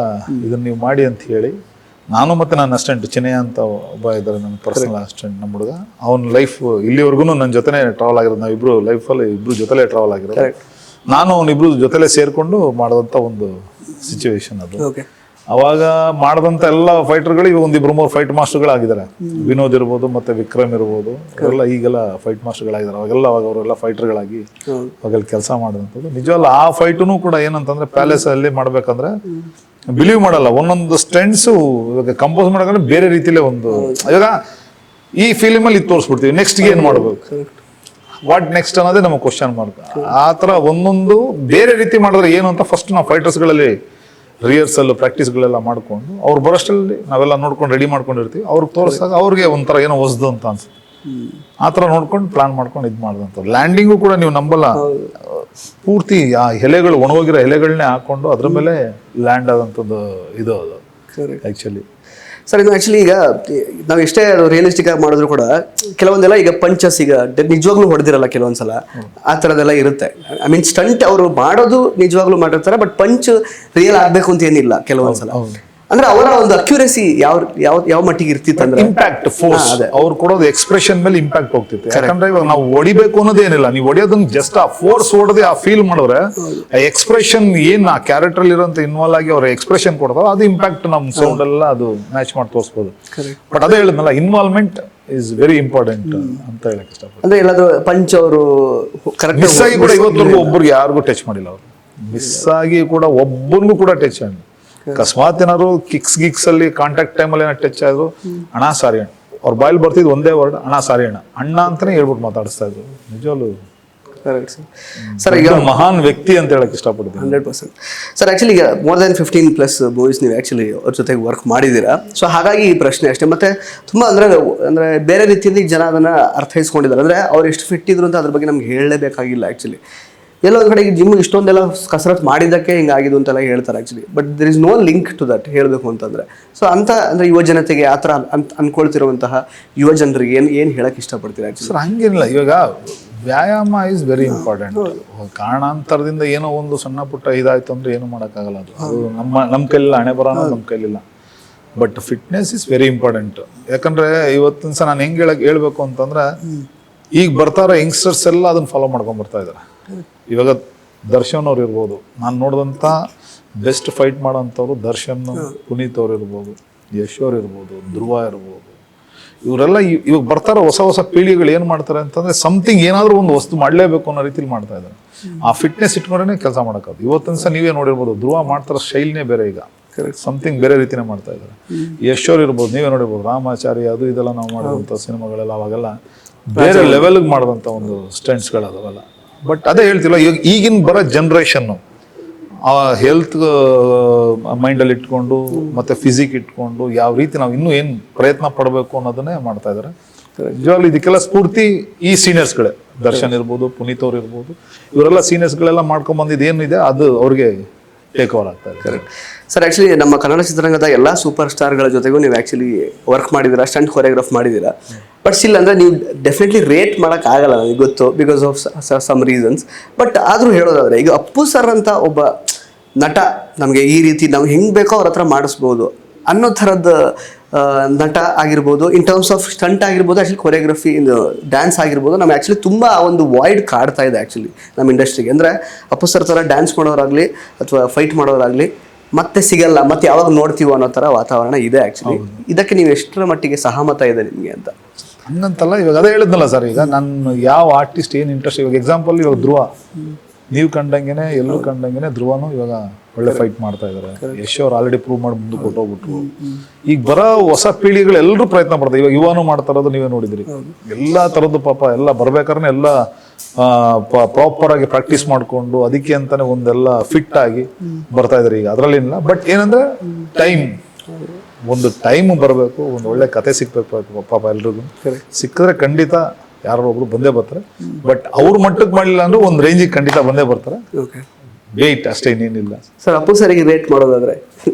ಇದನ್ನ ನೀವು ಮಾಡಿ ಅಂತ ಹೇಳಿ. ನಾನು ಮತ್ತೆ ನನ್ನ ಅಸಿಸ್ಟೆಂಟ್ ಚಿನ್ನಯ್ಯ ಅಂತ ಒಬ್ಬ ಇದ್ದಾರೆ, ನನ್ನ ಪರ್ಸನಲ್ ಅಸಿಸ್ಟೆಂಟ್, ನಮ್ಮ ಹುಡುಗ. ಅವ್ನ ಲೈಫ್ ಇಲ್ಲಿವರೆಗೂ ನನ್ನ ಜೊತೆನೆ ಟ್ರಾವೆಲ್ ಆಗಿರೋದು. ನಾವಿಬ್ರು ಲೈಫಲ್ಲಿ ಇಬ್ರು ಜೊತೆಲೇ ಟ್ರಾವೆಲ್ ಆಗಿರೋದು. ನಾನು ಅವನಿಬ್ರು ಜೊತೆಲೆ ಸೇರ್ಕೊಂಡು ಮಾಡೋದಂತ ಒಂದು ಸಿಚುವೇಶನ್ ಅದು. ಅವಾಗ ಮಾಡಿದಂತ ಎಲ್ಲ ಫೈಟರ್ಗಳು ಇವಾಗ 1-2-3 ಫೈಟ್ ಮಾಸ್ಟರ್ಗಳಾಗಿದ್ದಾರೆ. ವಿನೋದ್ ಇರ್ಬೋದು, ಮತ್ತೆ ವಿಕ್ರಮ್ ಇರ್ಬೋದು, ಅವರೆಲ್ಲ ಈಗೆಲ್ಲ ಫೈಟ್ ಮಾಸ್ಟರ್ಗಳಾಗಿದ್ದಾರೆ. ಅವಾಗ ಅವರೆಲ್ಲ ಫೈಟರ್ಗಳಾಗಿ ಅವಾಗೆಲ್ಲ ಕೆಲಸ ಮಾಡಿದಂಥದ್ದು. ನಿಜವಲ್ಲ ಆ ಫೈಟುನು ಕೂಡ ಏನಂತಂದ್ರೆ ಪ್ಯಾಲೇಸ್ ಅಲ್ಲಿ ಮಾಡ್ಬೇಕಂದ್ರೆ ಬಿಲೀವ್ ಮಾಡಲ್ಲ, ಒಂದೊಂದು ಸ್ಟೆಂಟ್ಸ್ ಇವಾಗ ಕಂಪೋಸ್ ಮಾಡಬೇಕಂದ್ರೆ ಬೇರೆ ರೀತಿಲೇ ಒಂದು, ಇವಾಗ ಈ ಫಿಲ್ಮ್ ಅಲ್ಲಿ ತೋರಿಸ್ಬಿಡ್ತೀವಿ, ನೆಕ್ಸ್ಟ್ ಏನ್ ಮಾಡ್ಬೇಕು, ವಾಟ್ ನೆಕ್ಸ್ಟ್ ಅನ್ನೋದೇ ನಮಗೆ ಕ್ವಶನ್ ಮಾರ್ಕ್. ಆ ತರ ಒಂದೊಂದು ಬೇರೆ ರೀತಿ ಮಾಡಿದ್ರೆ ಏನು ಅಂತ ಫಸ್ಟ್ ನಾವು ಫೈಟರ್ಸ್ಗಳಲ್ಲಿ ರಿಹರ್ಸಲ್ ಪ್ರಾಕ್ಟೀಸ್ಗಳೆಲ್ಲ ಮಾಡ್ಕೊಂಡು ಅವ್ರು ಬರೋಷ್ಟರಲ್ಲಿ ನಾವೆಲ್ಲ ನೋಡ್ಕೊಂಡು ರೆಡಿ ಮಾಡ್ಕೊಂಡಿರ್ತೀವಿ. ಅವ್ರಿಗೆ ತೋರಿಸಿದಾಗ ಅವ್ರಿಗೆ ಒಂಥರ ಏನೋ ಹೊಸದು ಅಂತ ಅನ್ಸುತ್ತೆ. ಆ ಥರ ನೋಡ್ಕೊಂಡು ಪ್ಲಾನ್ ಮಾಡ್ಕೊಂಡು ಇದು ಮಾಡಿದಂಥ ಲ್ಯಾಂಡಿಂಗು ಕೂಡ ನೀವು ನಂಬಲ್ಲ, ಪೂರ್ತಿ ಆ ಎಲೆಗಳು ಒಣಗೋಗಿರೋ ಎಲೆಗಳನ್ನೇ ಹಾಕೊಂಡು ಅದ್ರ ಮೇಲೆ ಲ್ಯಾಂಡ್ ಆದಂಥದ್ದು ಇದು ಅದು ಆ್ಯಕ್ಚುಲಿ. ಸರ್ ಇದು ಆ್ಯಕ್ಚುಲಿ ಈಗ ನಾವು ಎಷ್ಟೇ ರಿಯಲಿಸ್ಟಿಕ್ ಆಗಿ ಮಾಡಿದ್ರು ಕೂಡ ಕೆಲವೊಂದೆಲ್ಲ ಈಗ ಪಂಚಸ್ ಈಗ ನಿಜವಾಗ್ಲೂ ಹೊಡೆದಿರಲ್ಲ ಕೆಲವೊಂದ್ಸಲ, ಆ ಥರದ್ದೆಲ್ಲ ಇರುತ್ತೆ. ಐ ಮೀನ್ ಸ್ಟಂಟ್ ಅವರು ಮಾಡೋದು ನಿಜವಾಗ್ಲೂ ಮಾಡಿರ್ತಾರೆ, ಬಟ್ ಪಂಚ್ ರಿಯಲ್ ಆಗಬೇಕು ಅಂತ ಏನಿಲ್ಲ ಕೆಲವೊಂದ್ಸಲ. ಅಂದ್ರೆ ಅವರ ಒಂದು ಅಕ್ಯುರೇಸಿ ಯಾವ ಯಾವ ಯಾವ ಮಟ್ಟಿಗೆ ಇರ್ತಿತ್ತು ಅಂದ್ರೆ ಇಂಪ್ಯಾಕ್ಟ್ ಫೋರ್ಸ್ ಅವ್ರು ಕೊಡೋದು ಎಕ್ಸ್ಪ್ರೆಷನ್ ಮೇಲೆ ಇಂಪ್ಯಾಕ್ಟ್ ಹೋಗ್ತಿತ್ತು. ಯಾಕಂದ್ರೆ ಇವಾಗ ನಾವು ಹೊಡಿಬೇಕು ಅನ್ನೋದೇನಿಲ್ಲ, ನೀವು ಹೊಡಿಯೋದನ್ನ ಜಸ್ಟ್ ಆ ಫೋರ್ಸ್ ಹೊಡೆದು ಆ ಫೀಲ್ ಮಾಡಿದ್ರೆ ಆ ಎಕ್ಸ್ಪ್ರೆಷನ್ ಏನ್ ಆ ಕ್ಯಾರೆಕ್ಟರ್ ಇರೋಂತ ಇನ್ವಾಲ್ವ್ ಆಗಿ ಅವ್ರ ಎಕ್ಸ್ಪ್ರೆಷನ್ ಕೊಡ್ತಾರೋ ಅದು ಇಂಪ್ಯಾಕ್ಟ್ ನಮ್ ಸೌಂಡ್ ಎಲ್ಲ ಅದು ಮ್ಯಾಚ್ ಮಾಡಿ ತೋರಿಸಬಹುದು. ಬಟ್ ಅದೇ ಹೇಳಿದ್ನಲ್ಲ, ಇನ್ವಾಲ್ವ್ಮೆಂಟ್ ಇಸ್ ವೆರಿ ಇಂಪಾರ್ಟೆಂಟ್ ಅಂತ ಹೇಳಕ್ ಇಷ್ಟಪಡ್ತೀನಿ. ಅಂದ್ರೆ ಎಲ್ಲಾದ್ರೂ ಪಂಚ್ ಅವರು ಕರೆಕ್ಟ್ ಮಿಸ್ ಆಗಿ ಕೂಡ ಇವತ್ತರೆಗೂ ಒಬ್ಬರಿಗೆ ಯಾರಿಗೂ ಟಚ್ ಮಾಡಿಲ್ಲ ಅವರು. ಮಿಸ್ ಆಗಿ ಕೂಡ ಒಬ್ಬರಿಗೂ ಕೂಡ ಟಚ್ ಆಗಿಲ್ಲ. ಅಕಸ್ಮಾತ್ ಏನಾದ್ರು ಗಿಕ್ಸ್ ಅಲ್ಲಿ ಕಾಂಟ್ಯಾಕ್ಟ್ ಟೈಮಲ್ಲಿ ಏನೋ ಟಚ್ ಆದ್ರು, ಅಣ್ಣ ಸಾರಿ ಅಣ್ಣ, ಅವ್ರ ಬಾಯಲ್ಲಿ ಬರ್ತಿದ್ ಒಂದೇ ವರ್ಡ್, ಅಣ್ಣ ಸಾರಿ ಅಣ್ಣ, ಅಣ್ಣ ಅಂತಾನೆ ಹೇಳ್ಬಿಟ್ಟು ಮಾತಾಡಿಸ್ತಾ ಇದ್ರು. ನಿಜವಾಗ್ಲು ಸರ್ ಈಗ ಮಹಾನ್ ವ್ಯಕ್ತಿ ಅಂತ ಹೇಳಕ್ ಇಷ್ಟಪಡ್ತೀನಿ. 100%. ಸರ್ ಆಕ್ಚುಲಿ ಈಗ ಮೋರ್ ದನ್ 15+ ಮೂವೀಸ್ ನೀವು ಆಕ್ಚುಲಿ ಅವ್ರ ಜೊತೆಗೆ ವರ್ಕ್ ಮಾಡಿದ್ದೀರಾ. ಸೊ ಹಾಗಾಗಿ ಈ ಪ್ರಶ್ನೆ ಅಷ್ಟೇ. ಮತ್ತೆ ತುಂಬಾ ಅಂದ್ರೆ ಬೇರೆ ರೀತಿಯಿಂದ ಈಗ ಜನ ಅದನ್ನ ಅರ್ಥೈಸ್ಕೊಂಡಿದ್ದಾರೆ. ಅಂದ್ರೆ ಅವ್ರು ಎಷ್ಟು ಫಿಟ್ ಇದ್ರು ಅಂತ ಅದ್ರ ಬಗ್ಗೆ ನಮ್ಗೆ ಹೇಳಲೇಬೇಕಾಗಿಲ್ಲ ಆಕ್ಚುಲಿ. ಎಲ್ಲೋ ಒಂದು ಕಡೆ ಜಿಮ್ ಇಷ್ಟೊಂದೆಲ್ಲ ಕಸರತ್ ಮಾಡಿದ್ದಕ್ಕೆ ಹಿಂಗಾಗಿದ್ದು ಅಂತೆಲ್ಲ ಹೇಳ್ತಾರೆ actually. But there is no link to that ಹೇಳಬೇಕು ಅಂತಂದ್ರೆ. ಸೊ ಅಂತ ಅಂದ್ರೆ ಯುವ ಜನತೆಗೆ ಆ ಥರ ಅನ್ಕೊಳ್ತಿರುವಂತಹ ಯುವ ಜನರಿಗೆ ಏನು ಹೇಳಕ್ ಇಷ್ಟಪಡ್ತೀರಾ ಆಕ್ಚುಲಿ? ಸರ್ ಹಂಗೇನಿಲ್ಲ, ಇವಾಗ ವ್ಯಾಯಾಮ ಇಸ್ ವೆರಿ ಇಂಪಾರ್ಟೆಂಟ್. ಕಾರಣಾಂತರದಿಂದ ಏನೋ ಒಂದು ಸಣ್ಣ ಪುಟ್ಟ ಇದಾಯ್ತು ಅಂದ್ರೆ ಏನು ಮಾಡೋಕ್ಕಾಗಲ್ಲ. ಅದು ನಮ್ಮ ಕೈಲಿಲ್ಲ, ಹಣೆ ಬರೋಣ ನಮ್ಮ ಕೈಲಿಲ್ಲ. But fitness is very important. ಯಾಕಂದ್ರೆ ಇವತ್ತಿನ ಸಹ ನಾನು ಹೆಂಗೆ ಹೇಳ್ಬೇಕು ಅಂತಂದ್ರೆ, ಈಗ ಬರ್ತಾರ ಯಂಗ್ಸ್ಟರ್ಸ್ ಎಲ್ಲ ಅದನ್ನ ಫಾಲೋ ಮಾಡ್ಕೊಂಡ್ ಬರ್ತಾ ಇದಾರೆ. ಇವಾಗ ದರ್ಶನ್ ಅವ್ರು ಇರ್ಬೋದು, ನಾನು ನೋಡಿದಂಥ ಬೆಸ್ಟ್ ಫೈಟ್ ಮಾಡೋಂಥವ್ರು ದರ್ಶನ್, ಪುನೀತ್ ಅವ್ರು ಇರ್ಬೋದು, ಯಶ್ ಅವ್ರು ಇರ್ಬೋದು, ಧ್ರುವ ಇರ್ಬೋದು. ಇವರೆಲ್ಲ ಇವಾಗ ಬರ್ತಾರ ಹೊಸ ಪೀಳಿಗೆಗಳು ಏನು ಮಾಡ್ತಾರೆ ಅಂತಂದ್ರೆ, ಸಮಥಿಂಗ್ ಏನಾದರೂ ಒಂದು ವಸ್ತು ಮಾಡಲೇಬೇಕು ಅನ್ನೋ ರೀತಿಲಿ ಮಾಡ್ತಾ ಇದ್ದಾರೆ. ಆ ಫಿಟ್ನೆಸ್ ಇಟ್ಕೊಂಡ್ರೆ ಕೆಲಸ ಮಾಡೋಕ್ಕಾಗ. ಇವತ್ತಿನ ಸಹ ನೀವೇ ನೋಡಿರ್ಬೋದು, ಧ್ರುವ ಮಾಡ್ತಾರೋ ಶೈಲಿನೇ ಬೇರೆ, ಈಗ ಸಮಥಿಂಗ್ ಬೇರೆ ರೀತಿನೇ ಮಾಡ್ತಾ ಇದ್ದಾರೆ. ಯಶ್ ಅವ್ರು ಇರ್ಬೋದು, ನೀವೇ ನೋಡಿರ್ಬೋದು, ರಾಮಾಚಾರಿ ಅದು ಇದೆಲ್ಲ ನಾವು ಮಾಡುವಂಥ ಸಿನಿಮಾಗಳೆಲ್ಲ ಅವಾಗೆಲ್ಲ ಬೇರೆ ಲೆವೆಲ್ಗೆ ಮಾಡಿದಂಥ ಒಂದು ಸ್ಟಂಟ್ಸ್ಗಳು ಅದಾವಲ್ಲ. ಬಟ್ ಅದೇ ಹೇಳ್ತಿಲ್ಲ, ಈಗಿನ ಬರೋ ಜನ್ರೇಷನ್ನು ಆ ಹೆಲ್ತ್ ಮೈಂಡಲ್ಲಿ ಇಟ್ಕೊಂಡು ಮತ್ತೆ ಫಿಸಿಕ್ ಇಟ್ಕೊಂಡು ಯಾವ ರೀತಿ ನಾವು ಇನ್ನೂ ಏನು ಪ್ರಯತ್ನ ಪಡಬೇಕು ಅನ್ನೋದನ್ನೇ ಮಾಡ್ತಾ ಇದ್ದಾರೆ. ನಿಜವಾಗ್ಲೂ ಇದಕ್ಕೆಲ್ಲ ಸ್ಫೂರ್ತಿ ಈ ಸೀನಿಯರ್ಸ್ಗಳೇ. ದರ್ಶನ್ ಇರ್ಬೋದು, ಪುನೀತ್ ಅವ್ರು ಇರ್ಬೋದು, ಇವರೆಲ್ಲ ಸೀನಿಯರ್ಸ್ಗಳೆಲ್ಲ ಮಾಡ್ಕೊಂಡ್ ಬಂದಿದ್ದು ಏನಿದೆ ಅದು ಅವ್ರಿಗೆ ಟೇಕ್ ಓವರ್ ಆಗ್ತಾ ಇದೆ. Correct sir. ಆಕ್ಚುಲಿ ನಮ್ಮ ಕನ್ನಡ ಚಿತ್ರರಂಗದ ಎಲ್ಲ ಸೂಪರ್ ಸ್ಟಾರ್ಗಳ ಜೊತೆಗೂ ನೀವು ಆಕ್ಚುಲಿ ವರ್ಕ್ ಮಾಡಿದ್ದೀರಾ, ಸ್ಟಂಟ್ ಕೊರಿಯೋಗ್ರಾಫ್ ಮಾಡಿದ್ದೀರಾ. ಬಟ್ ಸ್ಟಿಲ್ ಅಂದ್ರೆ ನೀವು ಡೆಫಿನೆಟ್ಲಿ ರೇಟ್ ಮಾಡಕ್ ಆಗಲ್ಲ, ನನಗೆ ಗೊತ್ತು, because of some reasons. But ಆದ್ರೂ ಹೇಳೋದಾದ್ರೆ, ಈಗ ಅಪ್ಪು ಸರ್ ಅಂತ ಒಬ್ಬ ನಟ ನಮಗೆ ಈ ರೀತಿ ನಾವು ಹೆಂಗ್ ಬೇಕೋ ಅವ್ರ ಹತ್ರ ಮಾಡಿಸ್ಬೋದು ಅನ್ನೋ ಥರದ ನಟ ಆಗಿರ್ಬೋದು, ಇನ್ ಟರ್ಮ್ಸ್ ಆಫ್ ಸ್ಟಂಟ್ ಆಗಿರ್ಬೋದು, ಆಕ್ಚುಲಿ ಕೊರಿಯೋಗ್ರಫಿ, ಡ್ಯಾನ್ಸ್ ಆಗಿರ್ಬೋದು, ನಮ್ಗೆ ಆಕ್ಚುಲಿ ತುಂಬ ಒಂದು ವಾಯ್ಡ್ ಕಾಡ್ತಾ ಇದೆ ಆಕ್ಚುಲಿ ನಮ್ಮ ಇಂಡಸ್ಟ್ರಿಗೆ. ಅಂದರೆ ಅಪ್ಪು ಸರ್ ಥರ ಡ್ಯಾನ್ಸ್ ಮಾಡೋರಾಗಲಿ ಅಥವಾ ಫೈಟ್ ಮಾಡೋರಾಗಲಿ ಮತ್ತೆ ಸಿಗಲ್ಲ, ಮತ್ತೆ ಯಾವಾಗ ನೋಡ್ತೀವೋ ಅನ್ನೋ ಥರ ವಾತಾವರಣ ಇದೆ ಆಕ್ಚುಲಿ. ಇದಕ್ಕೆ ನೀವು ಎಷ್ಟರ ಮಟ್ಟಿಗೆ ಸಹಮತ ಇದೆ ನಿಮಗೆ ಅಂತ? ಹಂಗಂತಲ್ಲ, ಇವಾಗ ಅದೇ ಹೇಳಿದ್ನಲ್ಲ ಸರ್, ಈಗ ನಾನು ಯಾವ ಆರ್ಟಿಸ್ಟ್ ಏನು ಇಂಟ್ರೆಸ್ಟ್, ಇವಾಗ ಎಕ್ಸಾಂಪಲ್ ಇವಾಗ ಧ್ರುವ, ನೀವು ಕಂಡಂಗೆನೆ ಎಲ್ಲರೂ ಕಂಡಂಗೆನೆ ಧ್ರುವನು ಇವಾಗ ಒಳ್ಳೆ ಫೈಟ್ ಮಾಡ್ತಾ ಇದಾರೆ. ಯಶ್ ಅವ್ರು ಆಲ್ರೆಡಿ ಪ್ರೂವ್ ಮಾಡಿ ಮುಂದಕ್ಕೆ ಕೊಟ್ಟೋಗ್ಬಿಟ್ರು. ಈಗ ಬರೋ ಹೊಸ ಪೀಳಿಗೆಗಳು ಎಲ್ಲರೂ ಪ್ರಯತ್ನ ಪಡ್ತಾರೆ. ಇವಾಗ ಯುವನು ಮಾಡ್ತಾ ಇರೋದು ನೀವೇ ನೋಡಿದ್ರಿ. ಎಲ್ಲಾ ತರದ್ದು ಪಾಪ ಎಲ್ಲ ಬರ್ಬೇಕಾದ್ರೆ ಎಲ್ಲ ಪ್ರಾಪರ್ ಆಗಿ ಪ್ರಾಕ್ಟೀಸ್ ಮಾಡ್ಕೊಂಡು ಅದಕ್ಕೆ ಅಂತಾನೆ ಒಂದೆಲ್ಲ ಫಿಟ್ ಆಗಿ ಬರ್ತಾ ಇದಾರೆ. ಈಗ ಅದ್ರಲ್ಲಿಲ್ಲ. ಬಟ್ ಏನಂದ್ರೆ ಒಂದು ಟೈಮ್ ಬರಬೇಕು, ಒಂದು ಒಳ್ಳೆ ಕತೆ ಸಿಕ್ಬೇಕು ಪಾಪ ಎಲ್ರಿಗೂ. ಸಿಕ್ಕಿದ್ರೆ ಖಂಡಿತ ಯಾರೋ ಒಬ್ರು ಬಂದೇ ಬರ್ತಾರೆ. ಬಟ್ ಅವ್ರ ಮಟ್ಟಕ್ಕೆ ಮಾಡಲಿಲ್ಲ ಅಂದ್ರೆ ಒಂದು ರೇಂಜಿಗೆ ಖಂಡಿತ ಬಂದೇ ಬರ್ತಾರೆ. ವೇಟ್ ಅಷ್ಟೇ, ಇನ್ನೇನಿಲ್ಲ. ಸರ್ ಅಪ್ಪು ಸರಿಗೆ ರೇಟ್ ಮಾಡೋದಾದ್ರೆ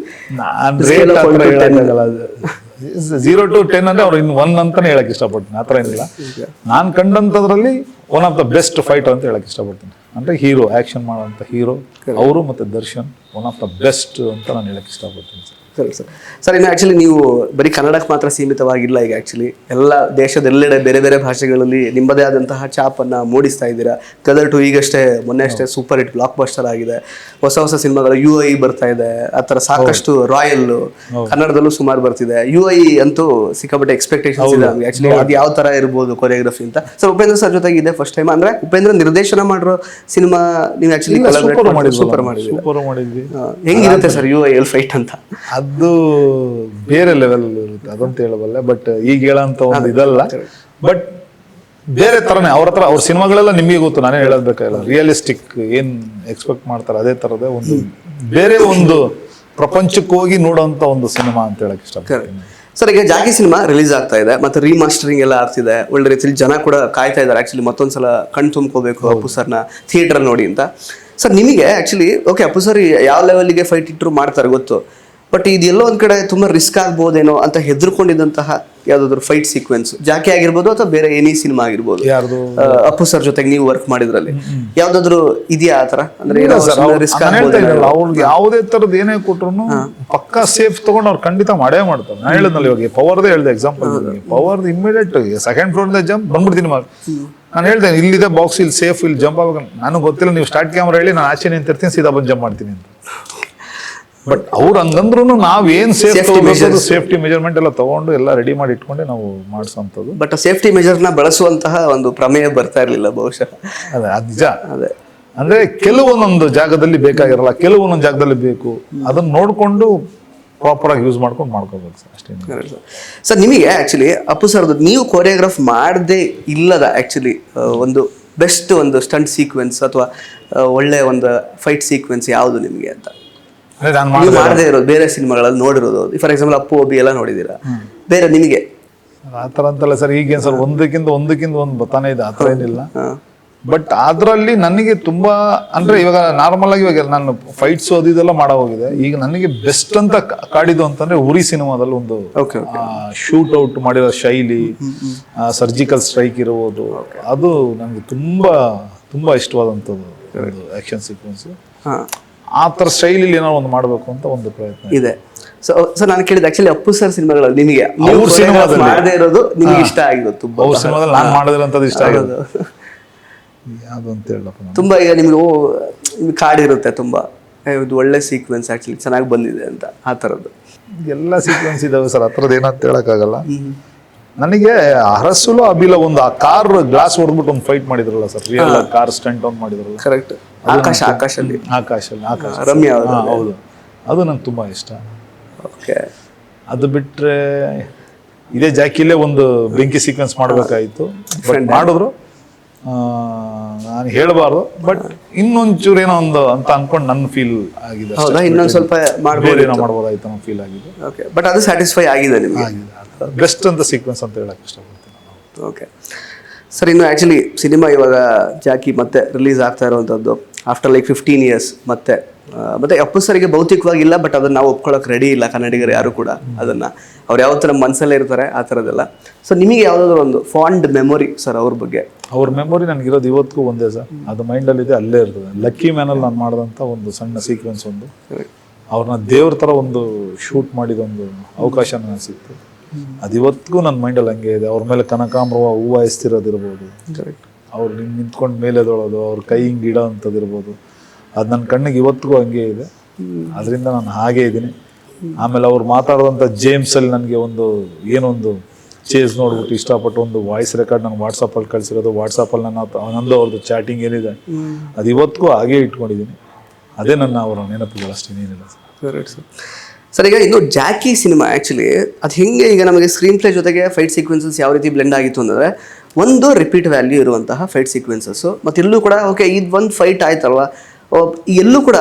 ನಾನು ರೇಟ್ ಹೇಳಕ್ಕಾಗಲ್ಲ. 0 to 10 ಅಂದ್ರೆ ಅವ್ರು ಇನ್ನು 1 ಅಂತಾನೆ ಹೇಳಕ್ ಇಷ್ಟಪಡ್ತೀನಿ. ಆತರ ಏನಿಲ್ಲ. ನಾನ್ ಕಂಡಂತದ್ರಲ್ಲಿ one of the best fighter ಅಂತ ಹೇಳಕ್ ಇಷ್ಟಪಡ್ತೀನಿ. ಅಂದ್ರೆ ಹೀರೋ, ಆಕ್ಷನ್ ಮಾಡೋಂಥ ಹೀರೋ ಅವರು, ಮತ್ತೆ Darshan one of the best ಅಂತ ನಾನು ಹೇಳಕ್ ಇಷ್ಟಪಡ್ತೀನಿ. ಸರಿ ಸರ್. ಸರ್ ಇನ್ನು ಆ್ಯಕ್ಚುಲಿ ನೀವು ಬರೀ ಕನ್ನಡಕ್ಕೆ ಮಾತ್ರ ಸೀಮಿತವಾಗಿಲ್ಲ. ಈಗ ಆ್ಯಕ್ಚುಲಿ ಎಲ್ಲ ದೇಶದೆಲ್ಲೆಡೆ ಬೇರೆ ಬೇರೆ ಭಾಷೆಗಳಲ್ಲಿ ನಿಮ್ಮದೇ ಆದಂತಹ ಛಾಪನ್ನು ಮೂಡಿಸ್ತಾ ಇದ್ದೀರಾ. ಗದರ್ 2 ಈಗಷ್ಟೇ ಮೊನ್ನೆ ಅಷ್ಟೇ ಸೂಪರ್ ಹಿಟ್ ಬ್ಲಾಕ್ ಬಸ್ಟರ್ ಆಗಿದೆ. ಹೊಸ ಸಿನಿಮಾಗಳು UI ಬರ್ತಾ ಇದೆ. ಆ ಥರ ಸಾಕಷ್ಟು ರಾಯಲ್ ಕನ್ನಡದಲ್ಲೂ ಸುಮಾರು ಬರ್ತಿದೆ. UI ಅಂತೂ ಸಿಕ್ಕಾಪಟ್ಟೆ ಎಕ್ಸ್ಪೆಕ್ಟೇಷನ್ಸ್ ಇದೆ ನಮಗೆ ಆ್ಯಕ್ಚುಲಿ. ಅದು ಯಾವ ಥರ ಇರ್ಬೋದು ಕೊರಿಯೋಗ್ರಫಿ ಅಂತ. ಸರ್ ಉಪೇಂದ್ರ ಸರ್ ಜೊತೆಗೆ ಇದೆ ಫಸ್ಟ್ ಟೈಮ್. ಅಂದರೆ ಉಪೇಂದ್ರ ನಿರ್ದೇಶನ ಮಾಡಿರೋ ಸಿನಿಮಾ ನೀವು ಆ್ಯಕ್ಚುಲಿ ಸೂಪರ್ ಮಾಡಿದ್ವಿ. ಹೆಂಗಿರುತ್ತೆ ಸರ್ UI ಫೈಟ್ ಅಂತ? ಅದು ಬೇರೆ ಲೆವೆಲ್ ಇರುತ್ತೆ, ಅದಂತ ಹೇಳಬಲ್ಲೆ. ಬಟ್ ಈಗ ಹೇಳೋಂತ ಒಂದು ಇದಲ್ಲ. ಬಟ್ ಬೇರೆ ತರನೇ ಅವ್ರ ಸಿನಿಮಾಗಳೆಲ್ಲ ನಿಮಗೆ ಗೊತ್ತು, ನಾನೇ ಹೇಳಬೇಕಾಗಿಲ್ಲ. ರಿಯಲಿಸ್ಟಿಕ್ ಏನ್ ಎಕ್ಸ್ಪೆಕ್ಟ್ ಮಾಡ್ತಾರೆ ಅದೇ ತರದೇ ಒಂದು ಬೇರೆ ಒಂದು ಪ್ರಪಂಚಕ್ಕೆ ಹೋಗಿ ನೋಡೋಂತ ಒಂದು ಸಿನಿಮಾ ಅಂತ ಹೇಳಕ್ ಇಷ್ಟಪಡ್ತೀನಿ. ಸರ್ ಈಗ ಜಾಕಿ ಸಿನಿಮಾ ರಿಲೀಸ್ ಆಗ್ತಾ ಇದೆ, ಮತ್ತೆ ರೀಮಾಸ್ಟರಿಂಗ್ ಎಲ್ಲ ಆಗ್ತಿದೆ. ಒಳ್ಳೆ ರೀತಿಯಲ್ಲಿ ಜನ ಕೂಡ ಕಾಯ್ತಾ ಇದ್ದಾರೆ ಆಕ್ಚುಲಿ ಮತ್ತೊಂದ್ಸಲ ಕಣ್ ತುಂಬ್ಕೋಬೇಕು ಅಪ್ಪು ಸರ್ನ ಥಿಯೇಟರ್ ನೋಡಿ ಅಂತ. ಸರ್ ನಿಮಗೆ ಆಕ್ಚುಲಿ ಓಕೆ ಅಪ್ಪು ಸರ್ ಯಾವ ಲೆವೆಲ್ಗೆ ಫೈಟ್ ಇಟ್ಟರು ಮಾಡ್ತಾರೆ ಗೊತ್ತು. ಬಟ್ ಇದೆಲ್ಲೋ ಒಂದ್ ಕಡೆ ತುಂಬಾ ರಿಸ್ಕ್ ಆಗ್ಬೋದೇನೋ ಅಂತ ಹೆದರ್ಕೊಂಡಿದ್ದಂತಹ ಯಾವ್ದಾದ್ರು ಫೈಟ್ ಸೀಕ್ವೆನ್ಸ್ ಜಾಕಿ ಆಗಿರ್ಬೋದು ಅಥವಾ ಬೇರೆ ಎನಿ ಸಿನಿಮಾ ಆಗಿರ್ಬೋದು, ಯಾರ್ದು ಅಪ್ಪು ಸರ್ ಜೊತೆಗೆ ನೀವು ವರ್ಕ್ ಮಾಡಿದ್ರಲ್ಲಿ ಯಾವ್ದಾದ್ರು ಇದೆಯಾ ಆತರ? ಅಂದ್ರೆ ರಿಸ್ಕ್ ಅವ್ರಿಗೆ ಯಾವುದೇ ತರದ್ ಏನೇ ಕೊಟ್ರು ಪಕ್ಕಾ ಸೇಫ್ ತಗೊಂಡು ಅವ್ರು ಖಂಡಿತ ಮಾಡೇ ಮಾಡ್ತಾರೆ. ನಾನು ಹೇಳಿದ್ನಲ್ಲ ಇವಾಗ ಪವರ್ದೇ ಹೇಳ್ದೆ example, power immediate second floor jump ಬಂದ್ಬಿಡ್ತೀನಿ ನಾನು ಹೇಳ್ತೇನೆ ಇಲ್ಲಿದೆ ಬಾಕ್ಸ್, ಇಲ್ಲಿ ಸೇಫ್, ಇಲ್ಲಿ ಜಂಪ್ ಆಗ್ಬೇಕು. ನನಗೆ ಗೊತ್ತಿಲ್ಲ, ನೀವು ಸ್ಟಾರ್ಟ್ ಕ್ಯಾಮ್ರಾ ಹೇಳಿ ನಾನು ಆಚೆ ನಿಂತಿರ್ತೀನಿ, ಸೀದಾ ಬಂದು ಜಂಪ್ ಮಾಡ್ತೀನಿ ಅಂತ. ಬಟ್ ಅವ್ರು ಹಂಗಂದ್ರು ನಾವೇನ್ ಸೇಫ್ಟಿ ಮೆಜರ್ಮೆಂಟ್ ಎಲ್ಲ ತಗೊಂಡು ಎಲ್ಲ ರೆಡಿ ಮಾಡಿ ಇಟ್ಕೊಂಡೆ ನಾವು ಮಾಡಿಸೋಂಥದ್ದು. ಬಟ್ ಸೇಫ್ಟಿ ಮೆಜರ್ನ ಬಳಸುವಂತಹ ಒಂದು ಪ್ರಮೇಯ ಬರ್ತಾ ಇರ್ಲಿಲ್ಲ ಬಹುಶಃ. ಅದೇ ಅದು ನಿಜ. ಅದೇ ಅಂದ್ರೆ ಕೆಲವೊಂದೊಂದು ಜಾಗದಲ್ಲಿ ಬೇಕಾಗಿರಲ್ಲ, ಕೆಲವೊಂದೊಂದು ಜಾಗದಲ್ಲಿ ಬೇಕು, ಅದನ್ನ ನೋಡ್ಕೊಂಡು ಪ್ರಾಪರ್ ಆಗಿ ಯೂಸ್ ಮಾಡ್ಕೊಂಡು ಮಾಡ್ಕೋಬೇಕು ಸರ್, ಅಷ್ಟೇ. ಸರ್ ನಿಮಗೆ ಆಕ್ಚುಲಿ ಅಪ್ಪು ಸರ್ದು ನೀವು ಕೊರಿಯೋಗ್ರಾಫ್ ಮಾಡದೆ ಇಲ್ಲದ ಆಕ್ಚುಲಿ ಒಂದು ಬೆಸ್ಟ್ ಒಂದು ಸ್ಟಂಟ್ ಸೀಕ್ವೆನ್ಸ್ ಅಥವಾ ಒಳ್ಳೆ ಒಂದು ಫೈಟ್ ಸೀಕ್ವೆನ್ಸ್ ಯಾವುದು ನಿಮಗೆ ಅಂತ? ನೀವು ಮಾಡದೇ ಇರೋದು, ಬೇರೆ ಸಿನಿಮಾಗಳಲ್ಲಿ ನೋಡಿರೋದು, ಫಾರ್ ಎಕ್ಸಾಂಪಲ್ ಅಪ್ಪು ಒಬ್ಬಿ ಎಲ್ಲ ನೋಡಿದೀರಾ, ಬೇರೆ ನಿಮಗೆ ಆತರ ಅಂತಲ್ಲ ಸರ್. ಈಗೇನ್ ಸರ್ ಒಂದಕ್ಕಿಂತ ಒಂದು ಬರ್ತಾನೆ ಇದೆ, ಆತರ ಏನಿಲ್ಲ. ಬಟ್ ಅದ್ರಲ್ಲಿ ನನಗೆ ತುಂಬಾ ಅಂದ್ರೆ ಇವಾಗ ನಾರ್ಮಲ್ ಆಗಿ ಇವಾಗ ನಾನು ಫೈಟ್ಸ್ ಅದೆಲ್ಲ ಮಾಡೋ ಹೋಗಿದೆ. ಈಗ ನನಗೆ ಬೆಸ್ಟ್ ಅಂತ ಕಾಡಿದ್ದು ಅಂತಂದ್ರೆ ಉರಿ ಸಿನಿಮಾದಲ್ಲಿ ಒಂದು ಶೂಟ್ ಔಟ್ ಮಾಡಿರೋ ಶೈಲಿ, ಸರ್ಜಿಕಲ್ ಸ್ಟ್ರೈಕ್ ಇರುವುದು, ಅದು ನನಗೆ ತುಂಬಾ ತುಂಬಾ ಇಷ್ಟವಾದಂಥದ್ದು ಆಕ್ಷನ್ ಸೀಕ್ವೆನ್ಸ್. ಆ ತರ ಶೈಲಿ ಏನೋ ಒಂದು ಮಾಡಬೇಕು ಅಂತ ಒಂದು ಪ್ರಯತ್ನ ಇದೆ. ಸೊ ನಾನು ಕೇಳಿದ ಆಕ್ಚುಲಿ ಅಪ್ಪು ಸರ್ ಸಿನಿಮಾಗಳಲ್ಲಿ ನಿಮಗೆ ಮಾಡದೇ ಇರೋದು ನಿಮಗೆ ಇಷ್ಟ ಆಗಿರೋದು ತುಂಬಾ? ಅವ್ರ ಸಿನಿಮಾದಲ್ಲಿ ನಾನು ಮಾಡೋದಿರೋಂಥದ್ದು ಇಷ್ಟ ಆಗೋದು ಯಾವುದು ಅಂತ ಹೇಳಪ್ಪ. ತುಂಬಾ ಈಗ ನಿಮ್ಗೆ ಕಾಡಿರುತ್ತೆ ತುಂಬಾ, ಇದು ಒಳ್ಳೆ ಸೀಕ್ವೆನ್ಸ್ ಆಕ್ಚುಲಿ ಚೆನ್ನಾಗಿ ಬಂದಿದೆ ಅಂತ, ಆ ತರದ್ದು ಎಲ್ಲ ಸೀಕ್ವೆನ್ಸ್ ಇದಾವೆ ಸರ್. ಆ ಥರದ್ದು ಏನಂತ ಹೇಳಕ್ಕಾಗಲ್ಲ. ನನಗೆ ಅರಸುಲು ಅಬಿಲ ಒಂದು ಆ ಕಾರ್ ಗ್ಲಾಸ್ ಹೊಡೆದ್ಬಿಟ್ಟು ಒಂದು ಫೈಟ್ ಮಾಡಿದ್ರಲ್ಲ ಸರ್, ರಿಯಲ್ ಕಾರ್ ಸ್ಟಂಟ್ ಒಂದು ಮಾಡಿದ್ರಲ್ಲ. ಕರೆಕ್ಟ್. ಆಕಾಶಲ್ಲಿ ರಮ್ಯಾ, ಹೌದು, ಅದು ನಂಗೆ ತುಂಬಾ ಇಷ್ಟ. ಓಕೆ. ಅದು ಬಿಟ್ರೆ ಇದೇ ಜಾಕಿಲೇ ಒಂದು ಬೆಂಕಿ ಸೀಕ್ವೆನ್ಸ್ ಮಾಡ್ಬೇಕಾಯ್ತು, ಬಟ್ ಮಾಡಿದ್ರು. ನಾನು ಹೇಳಬಾರ್ದು, ಬಟ್ ಇನ್ನೊಂಚೂರು ಏನೋ ಒಂದು ಅಂತ ಅನ್ಕೊಂಡು ನನ್ನ ಫೀಲ್ ಆಗಿದೆ. ಇನ್ನೊಂದು ಸ್ವಲ್ಪ ಮಾಡ್ಬೋದಾಯ್ತು ಅನ್ನೋ ಫೀಲ್ ಆಗಿದೆ. ಓಕೆ, ಬಟ್ ಅದು ಸ್ಯಾಟಿಸ್ಫೈ ಆಗಿದೆ ನಿಮಗೆ? ಬೆಸ್ಟ್ ಅಂತ ಸೀಕ್ವೆನ್ಸ್ ಅಂತ ಹೇಳಕ್ ಇಷ್ಟಪಡ್ತೀನಿ. ಓಕೆ ಸರ್, ಇನ್ನು ಆ್ಯಕ್ಚುಲಿ ಸಿನಿಮಾ ಇವಾಗ ಜಾಕಿ ಮತ್ತೆ ರಿಲೀಸ್ ಆಗ್ತಾ ಇರುವಂಥದ್ದು ಆಫ್ಟರ್ ಲೈಕ್ 15 years ಮತ್ತೆ ಅಪ್ಪು ಸರಿಗೆ ಭೌತಿಕವಾಗಿ ಇಲ್ಲ, ಬಟ್ ಅದನ್ನ ನಾವು ಒಪ್ಕೊಳ್ಳೋಕೆ ರೆಡಿ ಇಲ್ಲ ಕನ್ನಡಿಗರು ಯಾರು ಕೂಡ. ಅದನ್ನ ಅವ್ರು ಯಾವತ್ತೂ ನಮ್ಮ ಮನಸ್ಸಲ್ಲೇ ಇರ್ತಾರೆ, ಆ ಥರದ್ದೆಲ್ಲ. ಸೊ ನಿಮಗೆ ಯಾವುದಾದ್ರು ಒಂದು ಫಾಂಡ್ ಮೆಮೊರಿ ಸರ್ ಅವ್ರ ಬಗ್ಗೆ? ಅವ್ರ ಮೆಮೊರಿ ನನಗಿರೋದು ಇವತ್ತಿಗೂ ಒಂದೇ ಸರ್, ಅದು ಮೈಂಡಲ್ಲಿ ಇದೆ, ಅಲ್ಲೇ ಇರ್ತದೆ. ಲಕ್ಕಿ ಮ್ಯಾನಲ್ಲಿ ನಾನು ಮಾಡಿದಂಥ ಒಂದು ಸಣ್ಣ ಸೀಕ್ವೆನ್ಸ್, ಒಂದು ಅವ್ರನ್ನ ದೇವ್ರ ಥರ ಒಂದು ಶೂಟ್ ಮಾಡಿದೊಂದು ಅವಕಾಶ ನನಗೆ ಸಿಕ್ತು. ಅದು ಇವತ್ತಿಗೂ ನನ್ನ ಮೈಂಡಲ್ಲಿ ಹಂಗೆ ಇದೆ. ಅವ್ರ ಮೇಲೆ ಕನಕಾಂಬರ ಹೂವು ಎಸ್ತಿರೋದಿರ್ಬೋದು, ಅವ್ರು ನಿಂತ್ಕೊಂಡು ಮೇಲೆ ಎದೊಳೋದು, ಅವ್ರ ಕೈ ಹಿಂಗೆ ಇಡೋ ಅಂಥದ್ದಿರ್ಬೋದು, ಅದು ನನ್ನ ಕಣ್ಣಿಗೆ ಇವತ್ತಿಗೂ ಹಂಗೆ ಇದೆ. ಅದರಿಂದ ನಾನು ಹಾಗೇ ಇದ್ದೀನಿ. ಆಮೇಲೆ ಅವ್ರು ಮಾತಾಡುವಂಥ ಜೇಮ್ಸಲ್ಲಿ ನನಗೆ ಒಂದು ಏನೊಂದು ಚೇಸ್ ನೋಡ್ಬಿಟ್ಟು ಇಷ್ಟಪಟ್ಟು ಒಂದು ವಾಯ್ಸ್ ರೆಕಾರ್ಡ್ ನನಗೆ ವಾಟ್ಸಪ್ಪಲ್ಲಿ ಕಳಿಸಿರೋದು, ವಾಟ್ಸಪ್ಪಲ್ಲಿ ನಂದು ಅವ್ರದ್ದು ಚಾಟಿಂಗ್ ಏನಿದೆ ಅದು ಇವತ್ತಿಗೂ ಹಾಗೇ ಇಟ್ಕೊಂಡಿದ್ದೀನಿ. ಅದೇ ನನ್ನ ಅವರ ನೆನಪುಗಳು, ಅಷ್ಟೇ, ಏನಿಲ್ಲ ಸರ್. ಸರ್ ಈಗ ಇನ್ನು ಜಾಕಿ ಸಿನಿಮಾ ಆ್ಯಕ್ಚುಲಿ ಅದು ಹೆಂಗೆ ಈಗ ನಮಗೆ ಸ್ಕ್ರೀನ್ ಪ್ಲೇ ಜೊತೆಗೆ ಫೈಟ್ ಸೀಕ್ವೆನ್ಸಸ್ ಯಾವ ರೀತಿ ಬ್ಲೆಂಡ್ ಆಗಿತ್ತು ಅಂದರೆ, ಒಂದು ರಿಪೀಟ್ ವ್ಯಾಲ್ಯೂ ಇರುವಂತಹ ಫೈಟ್ ಸೀಕ್ವೆನ್ಸಸ್ಸು, ಮತ್ತು ಎಲ್ಲೂ ಕೂಡ ಓಕೆ ಇದು ಒಂದು ಫೈಟ್ ಆಯ್ತಲ್ವ, ಎಲ್ಲೂ ಕೂಡ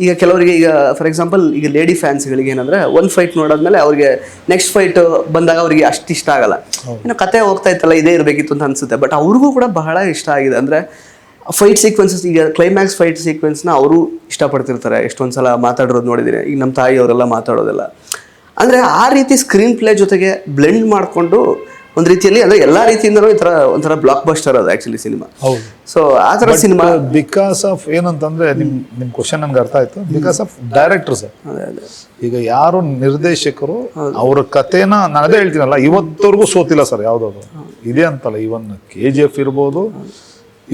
ಈಗ ಕೆಲವರಿಗೆ ಈಗ ಫಾರ್ ಎಕ್ಸಾಂಪಲ್ ಈಗ ಲೇಡಿ ಫ್ಯಾನ್ಸ್ಗಳಿಗೆ ಏನಂದರೆ ಒಂದು ಫೈಟ್ ನೋಡಾದ್ಮೇಲೆ ಅವ್ರಿಗೆ ನೆಕ್ಸ್ಟ್ ಫೈಟ್ ಬಂದಾಗ ಅವರಿಗೆ ಅಷ್ಟು ಇಷ್ಟ ಆಗಲ್ಲ, ಏನೋ ಕತೆ ಹೋಗ್ತಾ ಇತ್ತಲ್ಲ ಇದೇ ಇರಬೇಕಿತ್ತು ಅಂತ ಅನಿಸುತ್ತೆ. ಬಟ್ ಅವ್ರಿಗೂ ಕೂಡ ಬಹಳ ಇಷ್ಟ ಆಗಿದೆ. ಅಂದರೆ ಫೈಟ್ ಸೀಕ್ವೆನ್ಸಸ್, ಈಗ ಕ್ಲೈಮ್ಯಾಕ್ಸ್ ಫೈಟ್ ಸೀಕ್ವೆನ್ಸ್ನ ಅವರು ಇಷ್ಟಪಡ್ತಿರ್ತಾರೆ. ಎಷ್ಟೊಂದು ಸಲ ಮಾತಾಡಿರೋದು ನೋಡಿದ್ದೀನಿ, ಈಗ ನಮ್ಮ ತಾಯಿ ಅವರೆಲ್ಲ ಮಾತಾಡೋದೆಲ್ಲ. ಅಂದರೆ ಆ ರೀತಿ ಸ್ಕ್ರೀನ್ ಪ್ಲೇ ಜೊತೆಗೆ ಬ್ಲೆಂಡ್ ಮಾಡಿಕೊಂಡು ಒಂದು ರೀತಿಯಲ್ಲಿ, ಅಂದರೆ ಎಲ್ಲ ರೀತಿಯಿಂದಲೂ ಈ ಥರ ಒಂಥರ ಬ್ಲಾಕ್ ಬಸ್ಟರ್ ಅದು ಆ್ಯಕ್ಚುಲಿ ಸಿನಿಮಾ. ಹೌದು. ಸೊ ಆ ಥರ ಸಿನಿಮಾ ಬಿಕಾಸ್ ಆಫ್ ಏನಂತಂದ್ರೆ ನಿಮ್ಮ ಕ್ವಶನ್ ನನ್ಗೆ ಅರ್ಥ ಆಯ್ತು. Because of director sir. ಈಗ ಯಾರು ನಿರ್ದೇಶಕರು ಅವ್ರ ಕಥೆನ ನಾನು ಅದೇ ಹೇಳ್ತೀನಲ್ಲ, ಇವತ್ತವರೆಗೂ ಸೋತಿಲ್ಲ ಸರ್ ಯಾವುದಾದ್ರು. ಇದೇ ಅಂತಲ್ಲ, ಇವನ್ KGF ಇರ್ಬೋದು,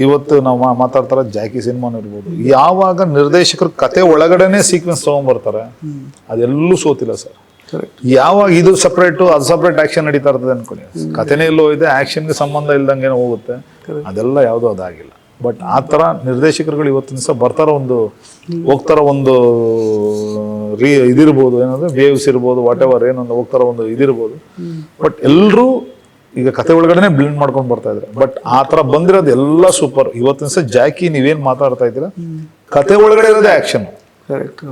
ಇವತ್ತು ನಾವು ಮಾತಾಡ್ತಾರ ಜಾಕಿ ಸಿನಿಮಾನು ಇರ್ಬೋದು, ಯಾವಾಗ ನಿರ್ದೇಶಕರು ಕತೆ ಒಳಗಡೆನೆ ಸೀಕ್ವೆನ್ಸ್ ತಗೊಂಡ್ಬರ್ತಾರೆ ಅದೆಲ್ಲೂ ಸೋತಿಲ್ಲ ಸರ್. ಯಾವಾಗ ಇದು ಸಪ್ರೇಟು ಅದು ಸಪ್ರೇಟ್ ಆಕ್ಷನ್ ನಡೀತಾ ಇರ್ತದೆ ಅನ್ಕೊಳ್ಳಿ, ಕಥೆನೇ ಎಲ್ಲೋ ಇದೆ, ಆಕ್ಷನ್ಗೆ ಸಂಬಂಧ ಇಲ್ದಂಗೆ ಹೋಗುತ್ತೆ, ಅದೆಲ್ಲ ಯಾವುದೂ ಅದಾಗಿಲ್ಲ. ಬಟ್ ಆ ಥರ ನಿರ್ದೇಶಕರುಗಳು ಇವತ್ತಿನ ದಿವಸ ಬರ್ತಾರ, ಒಂದು ಹೋಗ್ತಾರ, ಒಂದು ಇದಿರ್ಬೋದು, ಏನಂದ್ರೆ ವೇವ್ಸ್ ಇರ್ಬೋದು, ವಾಟ್ ಎವರ್ ಏನೊಂದು ಹೋಗ್ತಾರ, ಒಂದು ಇದಿರ್ಬೋದು. ಬಟ್ ಎಲ್ಲರೂ ಈಗ ಕತೆ ಒಳಗಡೆನೆ ಬ್ಲೆಂಡ್ ಮಾಡ್ಕೊಂಡು ಬರ್ತಾ ಇದ್ರೆ. ಬಟ್ ಆ ಥರ ಬಂದಿರೋದು ಎಲ್ಲ ಸೂಪರ್. ಇವತ್ತಿನ ದಿವಸ ಜಾಕಿ ನೀವೇನ್ ಮಾತಾಡ್ತಾ ಇದ್ದೀರಾ, ಕತೆ ಒಳಗಡೆ ಇರೋದೇ ಆಕ್ಷನ್.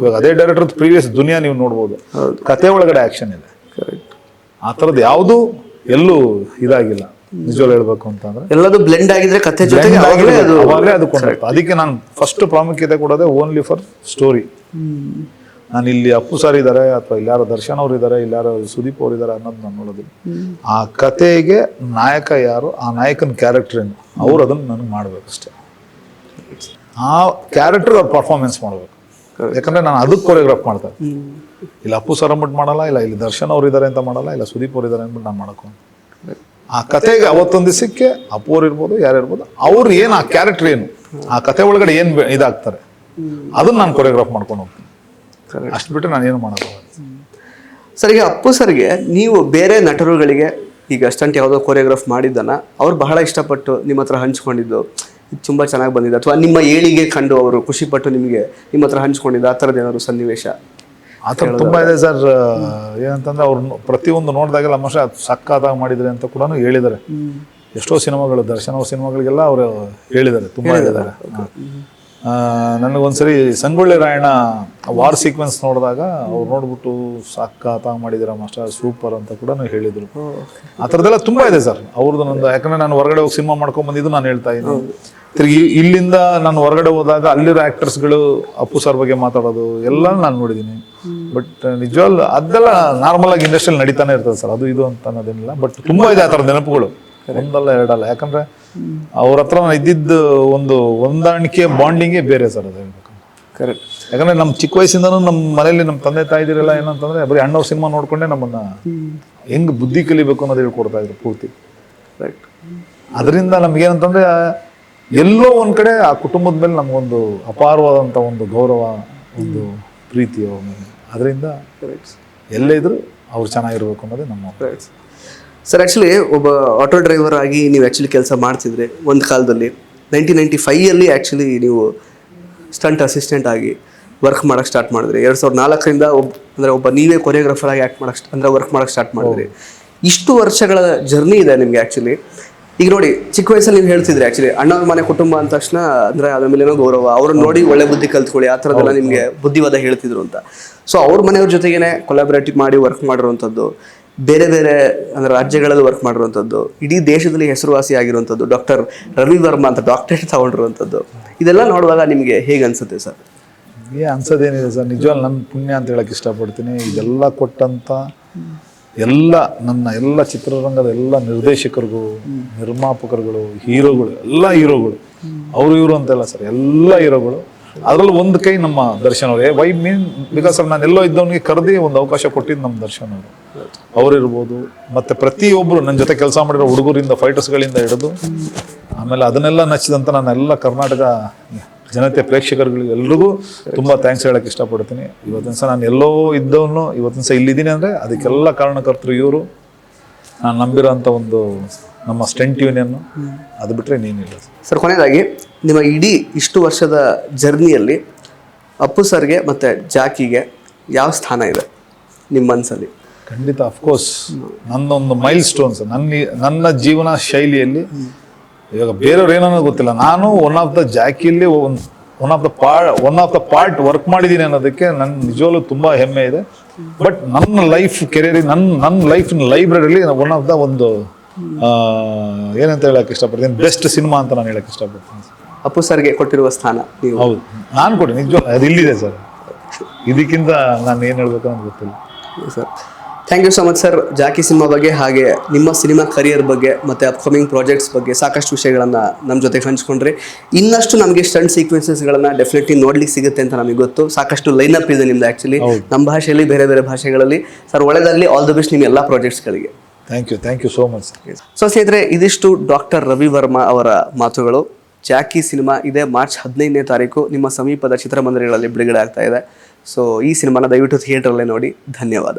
ಇವಾಗ ಅದೇ ಡೈರೆಕ್ಟರ್ ಪ್ರೀವಿಯಸ್ ದುನಿಯಾ ನೀವು ನೋಡ್ಬೋದು, ಕತೆ ಒಳಗಡೆ ಆಕ್ಷನ್ ಇದೆ. ಆ ಥರದ್ದು ಯಾವುದು ಎಲ್ಲೂ ಇದಾಗಿಲ್ಲ ನಿಜವಾಗ್ಲೂ ಹೇಳ್ಬೇಕು ಅಂತಂದ್ರೆ. ಎಲ್ಲದು ಬ್ಲೆಂಡ್ ಆಗಿದ್ರೆ ಕತೆ ಜೊತೆಗೆ ಅವಾಗಲೇ ಅದು ಕೊಂಡ್ರೆ. ಅದಕ್ಕೆ ನಾನು ಫಸ್ಟ್ ಪ್ರಾಮುಖ್ಯತೆ ಕೊಡೋದೇ ಓನ್ಲಿ ಫಾರ್ ಸ್ಟೋರಿ. ನಾನು ಇಲ್ಲಿ ಅಪ್ಪು ಸರ್ ಇದ್ದಾರೆ ಅಥವಾ ಇಲ್ಲಾರು ದರ್ಶನ್ ಅವ್ರು ಇದ್ದಾರೆ, ಇಲ್ಲಾರು ಸುದೀಪ್ ಅವ್ರು ಇದ್ದಾರೆ ಅನ್ನೋದು ನಾನು ನೋಡೋದಿಲ್ಲ. ಆ ಕತೆಗೆ ನಾಯಕ ಯಾರು, ಆ ನಾಯಕನ ಕ್ಯಾರೆಕ್ಟರ್ ಏನು, ಅವ್ರು ಅದನ್ನು ನನಗೆ ಮಾಡ್ಬೇಕಷ್ಟೇ. ಆ ಕ್ಯಾರೆಕ್ಟರ್ ಅವ್ರು ಪರ್ಫಾರ್ಮೆನ್ಸ್ ಮಾಡ್ಬೇಕು. ಯಾಕಂದ್ರೆ ನಾನು ಅದಕ್ಕೆ ಕೊರಿಯೋಗ್ರಾಫ್ ಮಾಡ್ತಾರೆ. ಇಲ್ಲ ಅಪ್ಪು ಸರ್ ಅಂದ್ಬಿಟ್ಟು ಮಾಡಲ್ಲ, ಇಲ್ಲ ಇಲ್ಲಿ ದರ್ಶನ್ ಅವ್ರು ಇದ್ದಾರೆ ಅಂತ ಮಾಡಲ್ಲ, ಇಲ್ಲ ಸುದೀಪ್ ಅವ್ರು ಇದ್ದಾರೆ ಅಂದ್ಬಿಟ್ಟು ನಾನು ಮಾಡಬೇಕು. ಆ ಕತೆಗೆ ಅವತ್ತೊಂದು ದಿವಸಕ್ಕೆ ಅಪ್ಪು ಅವ್ರು ಇರ್ಬೋದು, ಯಾರಿರ್ಬೋದು, ಅವ್ರು ಏನು ಆ ಕ್ಯಾರೆಕ್ಟರ್ ಏನು, ಆ ಕತೆ ಒಳಗಡೆ ಏನು ಇದಾಗ್ತಾರೆ ಅದನ್ನ ನಾನು ಕೊರಿಯೋಗ್ರಾಫ್ ಮಾಡ್ಕೊಂಡು ಹೋಗ್ತೀನಿ. ಅಷ್ಟು ಬಿಟ್ಟು ನಾನು ಏನು ಮಾಡೋದು. ಸರ್, ಈಗ ಅಪ್ಪು ಸರ್ಗೆ ನೀವು ಬೇರೆ ನಟರುಗಳಿಗೆ ಈಗ ಸ್ಟಂಟ್ ಯಾವುದೋ ಕೊರಿಯೋಗ್ರಾಫ್ ಮಾಡಿದ್ದನ್ನ ಅವ್ರು ಬಹಳ ಇಷ್ಟಪಟ್ಟು ನಿಮ್ಮ ಹತ್ರ ಹಂಚ್ಕೊಂಡಿದ್ದು, ಇದು ತುಂಬ ಚೆನ್ನಾಗಿ ಬಂದಿದೆ, ಅಥವಾ ನಿಮ್ಮ ಏಳಿಗೆ ಕಂಡು ಅವರು ಖುಷಿಪಟ್ಟು ನಿಮಗೆ ನಿಮ್ಮ ಹತ್ರ ಹಂಚ್ಕೊಂಡಿದ್ದು, ಆ ಥರದ್ದು ಏನಾದ್ರು ಸನ್ನಿವೇಶ? ಆ ಥರ ತುಂಬ ಇದೆ ಸರ್. ಏನಂತಂದ್ರೆ ಅವ್ರು ಪ್ರತಿಯೊಂದು ನೋಡಿದಾಗೆಲ್ಲ ಮೋಸ್ಟ್ಲಿ ಅದು ಸಕ್ಕತ್ತಾಗಿ ಮಾಡಿದ್ರೆ ಅಂತ ಕೂಡ ಹೇಳಿದ್ದಾರೆ. ಎಷ್ಟೋ ಸಿನಿಮಾಗಳು, ದರ್ಶನ್ ಅವ್ರ ಸಿನಿಮಾಗಳಿಗೆಲ್ಲ ಅವರು ಹೇಳಿದ್ದಾರೆ, ತುಂಬ ಹೇಳಿದ್ದಾರೆ. ನನಗೊಂದ್ಸರಿ ಸಂಗೊಳ್ಳಿ ರಾಯಣ್ಣ ವಾರ್ ಸೀಕ್ವೆನ್ಸ್ ನೋಡಿದಾಗ ಅವ್ರು ನೋಡ್ಬಿಟ್ಟು ಸಕ್ಕತ್ತಾಗಿ ಮಾಡಿದಿರ ಮಾಸ್ಟರ್, ಸೂಪರ್ ಅಂತ ಕೂಡ ಹೇಳಿದ್ರು. ಆ ಥರದ್ದೆಲ್ಲ ತುಂಬ ಇದೆ ಸರ್ ಅವ್ರದ್ದು. ನಂದು ಯಾಕಂದ್ರೆ ನಾನು ಹೊರಗಡೆ ಹೋಗಿ ಸಿನಿಮಾ ಮಾಡ್ಕೊಂಡ್ ಬಂದಿದ್ದು ನಾನು ಹೇಳ್ತಾ ಇದ್ದೀನಿ. ತಿರುಗಿ ಇಲ್ಲಿಂದ ನಾನು ಹೊರಗಡೆ ಹೋದಾಗ ಅಲ್ಲಿರೋ ಆಕ್ಟರ್ಸ್ಗಳು ಅಪ್ಪು ಸರ್ ಬಗ್ಗೆ ಮಾತಾಡೋದು ಎಲ್ಲ ನಾನು ನೋಡಿದ್ದೀನಿ. ಬಟ್ ನಿಜವಾಗ್ಲೂ ಅದೆಲ್ಲ ನಾರ್ಮಲ್ ಆಗಿ ಇಂಡಸ್ಟ್ರಿಯಲ್ಲಿ ನಡೀತಾನೆ ಇರ್ತದೆ ಸರ್, ಅದು ಇದು ಅಂತ ಅನ್ನೋದೇನಿಲ್ಲ. ಬಟ್ ತುಂಬಾ ಇದೆ ಆ ಥರದ ನೆನಪುಗಳು, ಒಂದಲ್ಲ ಎರಡಲ್ಲ. ಯಾಕಂದ್ರೆ ಅವ್ರ ಹತ್ರ ಇದ್ದಿದ್ದು ಒಂದು ಹೊಂದಾಣಿಕೆ, ಬಾಂಡಿಂಗೇ ಬೇರೆ ಸರ್, ಅದು ಹೇಳ್ಬೇಕು. ಕರೆಕ್ಟ್. ಯಾಕಂದ್ರೆ ನಮ್ಮ ಚಿಕ್ಕ ವಯಸ್ಸಿಂದನೂ ನಮ್ಮ ಮನೇಲಿ ನಮ್ಮ ತಂದೆ ತಾಯಿದಿರೆಲ್ಲ ಏನಂತಂದ್ರೆ ಬರೀ ಅಣ್ಣವ್ರ ಸಿನಿಮಾ ನೋಡ್ಕೊಂಡೆ ನಮ್ಮನ್ನ ಹೆಂಗ್ ಬುದ್ಧಿ ಕಲಿಬೇಕು ಅನ್ನೋದು ಹೇಳ್ಕೊಡ್ತಾ ಇದ್ರು ಪೂರ್ತಿ. ರೈಟ್. ಅದರಿಂದ ನಮ್ಗೇನಂತಂದ್ರೆ ಎಲ್ಲೋ ಒಂದ್ ಕಡೆ ಆ ಕುಟುಂಬದ ಮೇಲೆ ನಮಗೊಂದು ಅಪಾರವಾದಂಥ ಒಂದು ಗೌರವ, ಒಂದು ಪ್ರೀತಿ ಅವ್ರ ಮೇಲೆ. ಅದರಿಂದ ಎಲ್ಲೇ ಇದ್ರು ಅವ್ರು ಚೆನ್ನಾಗಿರ್ಬೇಕು ಅನ್ನೋದೇ ನಮ್ಮ. ಸರ್, ಆ್ಯಕ್ಚುಲಿ ಒಬ್ಬ ಆಟೋ ಡ್ರೈವರ್ ಆಗಿ ನೀವು ಆ್ಯಕ್ಚುಲಿ ಕೆಲಸ ಮಾಡ್ತಿದ್ರೆ ಒಂದು ಕಾಲದಲ್ಲಿ 1995 ಆ್ಯಕ್ಚುಲಿ ನೀವು ಸ್ಟಂಟ್ ಅಸಿಸ್ಟೆಂಟ್ ಆಗಿ ವರ್ಕ್ ಮಾಡೋಕ್ಕೆ ಸ್ಟಾರ್ಟ್ ಮಾಡಿದ್ರಿ. 2004ರಿಂದ ಒಬ್ಬ ನೀವೇ ಕೊರಿಯೋಗ್ರಾಫರ್ ಆಗಿ ವರ್ಕ್ ಮಾಡೋಕ್ಕೆ ಸ್ಟಾರ್ಟ್ ಮಾಡಿದ್ರಿ. ಇಷ್ಟು ವರ್ಷಗಳ ಜರ್ನಿ ಇದೆ ನಿಮಗೆ ಆ್ಯಕ್ಚುಲಿ. ಈಗ ನೋಡಿ, ಚಿಕ್ಕ ವಯಸ್ಸಲ್ಲಿ ನೀವು ಹೇಳ್ತಿದ್ರಿ ಆ್ಯಕ್ಚುಲಿ ಅಣ್ಣವ್ರ ಮನೆ ಕುಟುಂಬ ಅಂದ ತಕ್ಷಣ ಅಂದರೆ ಅದ್ರ ಮೇಲೇನೋ ಗೌರವ, ಅವ್ರನ್ನ ನೋಡಿ ಒಳ್ಳೆ ಬುದ್ಧಿ ಕಲ್ತ್ಕೊಳ್ಳಿ, ಆ ಥರದ್ದೆಲ್ಲ ನಿಮಗೆ ಬುದ್ಧಿವಾದ ಹೇಳ್ತಿದ್ರು ಅಂತ. ಸೊ ಅವ್ರ ಮನೆಯವ್ರ ಜೊತೆಗೇನೆ ಕೊಲಾಬ್ರೇಟಿವ್ ಮಾಡಿ ವರ್ಕ್ ಮಾಡಿರುವಂಥದ್ದು, ಬೇರೆ ಬೇರೆ ಅಂದರೆ ರಾಜ್ಯಗಳಲ್ಲಿ ವರ್ಕ್ ಮಾಡಿರುವಂಥದ್ದು, ಇಡೀ ದೇಶದಲ್ಲಿ ಹೆಸರುವಾಸಿ ಆಗಿರುವಂಥದ್ದು, ಡಾಕ್ಟರ್ ರವಿ ವರ್ಮಾ ಅಂತ ಡಾಕ್ಟರೇಟ್ ತಗೊಂಡಿರುವಂಥದ್ದು, ಇದೆಲ್ಲ ನೋಡುವಾಗ ನಿಮಗೆ ಹೇಗೆ ಅನ್ಸುತ್ತೆ ಸರ್? ಅನ್ಸೋದೇನಿದೆ ಸರ್, ನಿಜವಾಗ್ಲೂ ನನ್ನ ಪುಣ್ಯ ಅಂತ ಹೇಳಕ್ಕೆ ಇಷ್ಟಪಡ್ತೀನಿ. ಇದೆಲ್ಲ ಕೊಟ್ಟಂತ ಎಲ್ಲ ನನ್ನ ಎಲ್ಲ ಚಿತ್ರರಂಗದ ಎಲ್ಲ ನಿರ್ದೇಶಕರಿಗೂ, ನಿರ್ಮಾಪಕರುಗಳು, ಹೀರೋಗಳು, ಎಲ್ಲ ಹೀರೋಗಳು, ಅವರು ಇವರು ಅಂತೆಲ್ಲ ಸರ್, ಎಲ್ಲ ಹೀರೋಗಳು. ಅದ್ರಲ್ಲಿ ಒಂದು ಕೈ ನಮ್ಮ ದರ್ಶನ್ ಅವರೇ. ವೈ ಮೀನ್ ಬಿಕಾಸ್ ನಾನು ಎಲ್ಲೋ ಇದ್ದವನಿಗೆ ಕರೆದಿ ಒಂದು ಅವಕಾಶ ಕೊಟ್ಟಿದ್ದು ನಮ್ಮ ದರ್ಶನ್ ಅವರು. ಅವರಿರ್ಬೋದು, ಮತ್ತೆ ಪ್ರತಿಯೊಬ್ಬರು ನನ್ನ ಜೊತೆ ಕೆಲಸ ಮಾಡಿರೋ ಹುಡುಗರಿಂದ, ಫೈಟರ್ಸ್ಗಳಿಂದ ಹಿಡಿದು ಆಮೇಲೆ ಅದನ್ನೆಲ್ಲ ನಚ್ಚಿದಂತ ನಾನೆಲ್ಲ ಕರ್ನಾಟಕ ಜನತೆ, ಪ್ರೇಕ್ಷಕರುಗಳಿಗೆ ಎಲ್ರಿಗೂ ತುಂಬ ಥ್ಯಾಂಕ್ಸ್ ಹೇಳಕ್ಕೆ ಇಷ್ಟಪಡ್ತೀನಿ. ಇವತ್ತಿನ ಸಹ ನಾನು ಎಲ್ಲೋ ಇದ್ದವನು ಇವತ್ತಿನ ಸಹ ಇಲ್ಲಿದ್ದೀನಿ ಅಂದರೆ ಅದಕ್ಕೆಲ್ಲ ಕಾರಣಕರ್ತರು ಇವರು, ನಾನು ನಂಬಿರೋ ಅಂಥ ಒಂದು ನಮ್ಮ ಸ್ಟೆಂಟ್ ಯೂನಿಯನ್ನು. ಅದು ಬಿಟ್ಟರೆ ಇನ್ನೇನಿಲ್ಲ ಸರ್. ಕೊನೆಯದಾಗಿ ನಿಮ್ಮ ಇಡೀ ಇಷ್ಟು ವರ್ಷದ ಜರ್ನಿಯಲ್ಲಿ ಅಪ್ಪು ಸರ್ಗೆ ಮತ್ತು ಜಾಕಿಗೆ ಯಾವ ಸ್ಥಾನ ಇದೆ ನಿಮ್ಮ ಮನಸ್ಸಲ್ಲಿ? ಖಂಡಿತ ಅಫ್ಕೋರ್ಸ್ ನನ್ನೊಂದು ಮೈಲ್ ಸ್ಟೋನ್ಸ್ ನನ್ನ ಜೀವನ ಶೈಲಿಯಲ್ಲಿ. ಇವಾಗ ಬೇರೆಯವ್ರು ಏನನ್ನೋ ಗೊತ್ತಿಲ್ಲ, ನಾನು ಒನ್ ಆಫ್ ದ ಜಾಕಿಯಲ್ಲಿ one of the part work ಮಾಡಿದ್ದೀನಿ ಅನ್ನೋದಕ್ಕೆ ನನ್ನ ನಿಜವಾಗ್ಲೂ ತುಂಬ ಹೆಮ್ಮೆ ಇದೆ. ಬಟ್ ನನ್ನ ಲೈಫ್ ಕೆರಿಯರ್, ನನ್ನ ಲೈಫ್ ಲೈಬ್ರರಿಲಿ ಒನ್ ಆಫ್ ದ ಒಂದು ಏನಂತ ಹೇಳಕ್ಕೆ ಇಷ್ಟಪಡ್ತೀನಿ, ಬೆಸ್ಟ್ ಸಿನಿಮಾ ಅಂತ ನಾನು ಹೇಳಕ್ಕೆ ಇಷ್ಟಪಡ್ತೀನಿ. ಅಪ್ಪು ಸರ್ಗೆ ಕೊಟ್ಟಿರುವ ಸ್ಥಾನ ನೀವು? ಹೌದು, ನಾನು ಕೊಡಿ ನಿಜವಾಗ್ಲೂ ಅದು ಇಲ್ಲಿದೆ ಸರ್. ಇದಕ್ಕಿಂತ ನಾನು ಏನು ಹೇಳ್ಬೇಕು ಅನ್ನೋದು ಗೊತ್ತಿಲ್ಲ sir. Thank you so much sir. Jackie cinema ಬಗ್ಗೆ, ಹಾಗೆ ನಿಮ್ಮ ಸಿನಿಮಾ ಕರಿಯರ್ ಬಗ್ಗೆ ಮತ್ತು ಅಪ್ಕಮಿಂಗ್ ಪ್ರಾಜೆಕ್ಟ್ಸ್ ಬಗ್ಗೆ ಸಾಕಷ್ಟು ವಿಷಯಗಳನ್ನು ನಮ್ಮ ಜೊತೆ ಹಂಚ್ಕೊಂಡ್ರಿ. ಇನ್ನಷ್ಟು ನಮಗೆ ಸ್ಟಂಟ್ ಸೀಕ್ವೆನ್ಸಸ್ಗಳನ್ನು ಡೆಫಿನೆಟ್ಲಿ ನೋಡ್ಲಿಕ್ಕೆ ಸಿಗುತ್ತೆ ಅಂತ ನಮಗೆ ಗೊತ್ತು. ಸಾಕಷ್ಟು ಲೈನಪ್ ಇದೆ ನಿಮ್ದು ಆ್ಯಕ್ಚುಲಿ, ನಮ್ಮ ಭಾಷೆಯಲ್ಲಿ, ಬೇರೆ ಬೇರೆ ಭಾಷೆಗಳಲ್ಲಿ. ಸರ್, ಒಳ್ಳೆದಾಗಲಿ, ಆಲ್ ದ ಬೆಸ್ಟ್ ನಿಮ್ಮ ಎಲ್ಲ ಪ್ರಾಜೆಕ್ಟ್ಸ್ಗಳಿಗೆ. Thank you so much. So ಸ್ನೇಹಿತರೆ, ಇದಿಷ್ಟು ಡಾಕ್ಟರ್ ರವಿ ವರ್ಮಾ ಅವರ ಮಾತುಗಳು. ಜಾಕಿ ಸಿನಿಮಾ ಇದೇ ಮಾರ್ಚ್ 15ನೇ ತಾರೀಕು ನಿಮ್ಮ ಸಮೀಪದ ಚಿತ್ರಮಂದಿರಗಳಲ್ಲಿ ಬಿಡುಗಡೆ ಆಗ್ತಾ ಇದೆ. ಸೊ ಈ ಸಿನಿಮಾನ ದಯವಿಟ್ಟು ಥಿಯೇಟ್ರಲ್ಲೇ ನೋಡಿ. ಧನ್ಯವಾದ.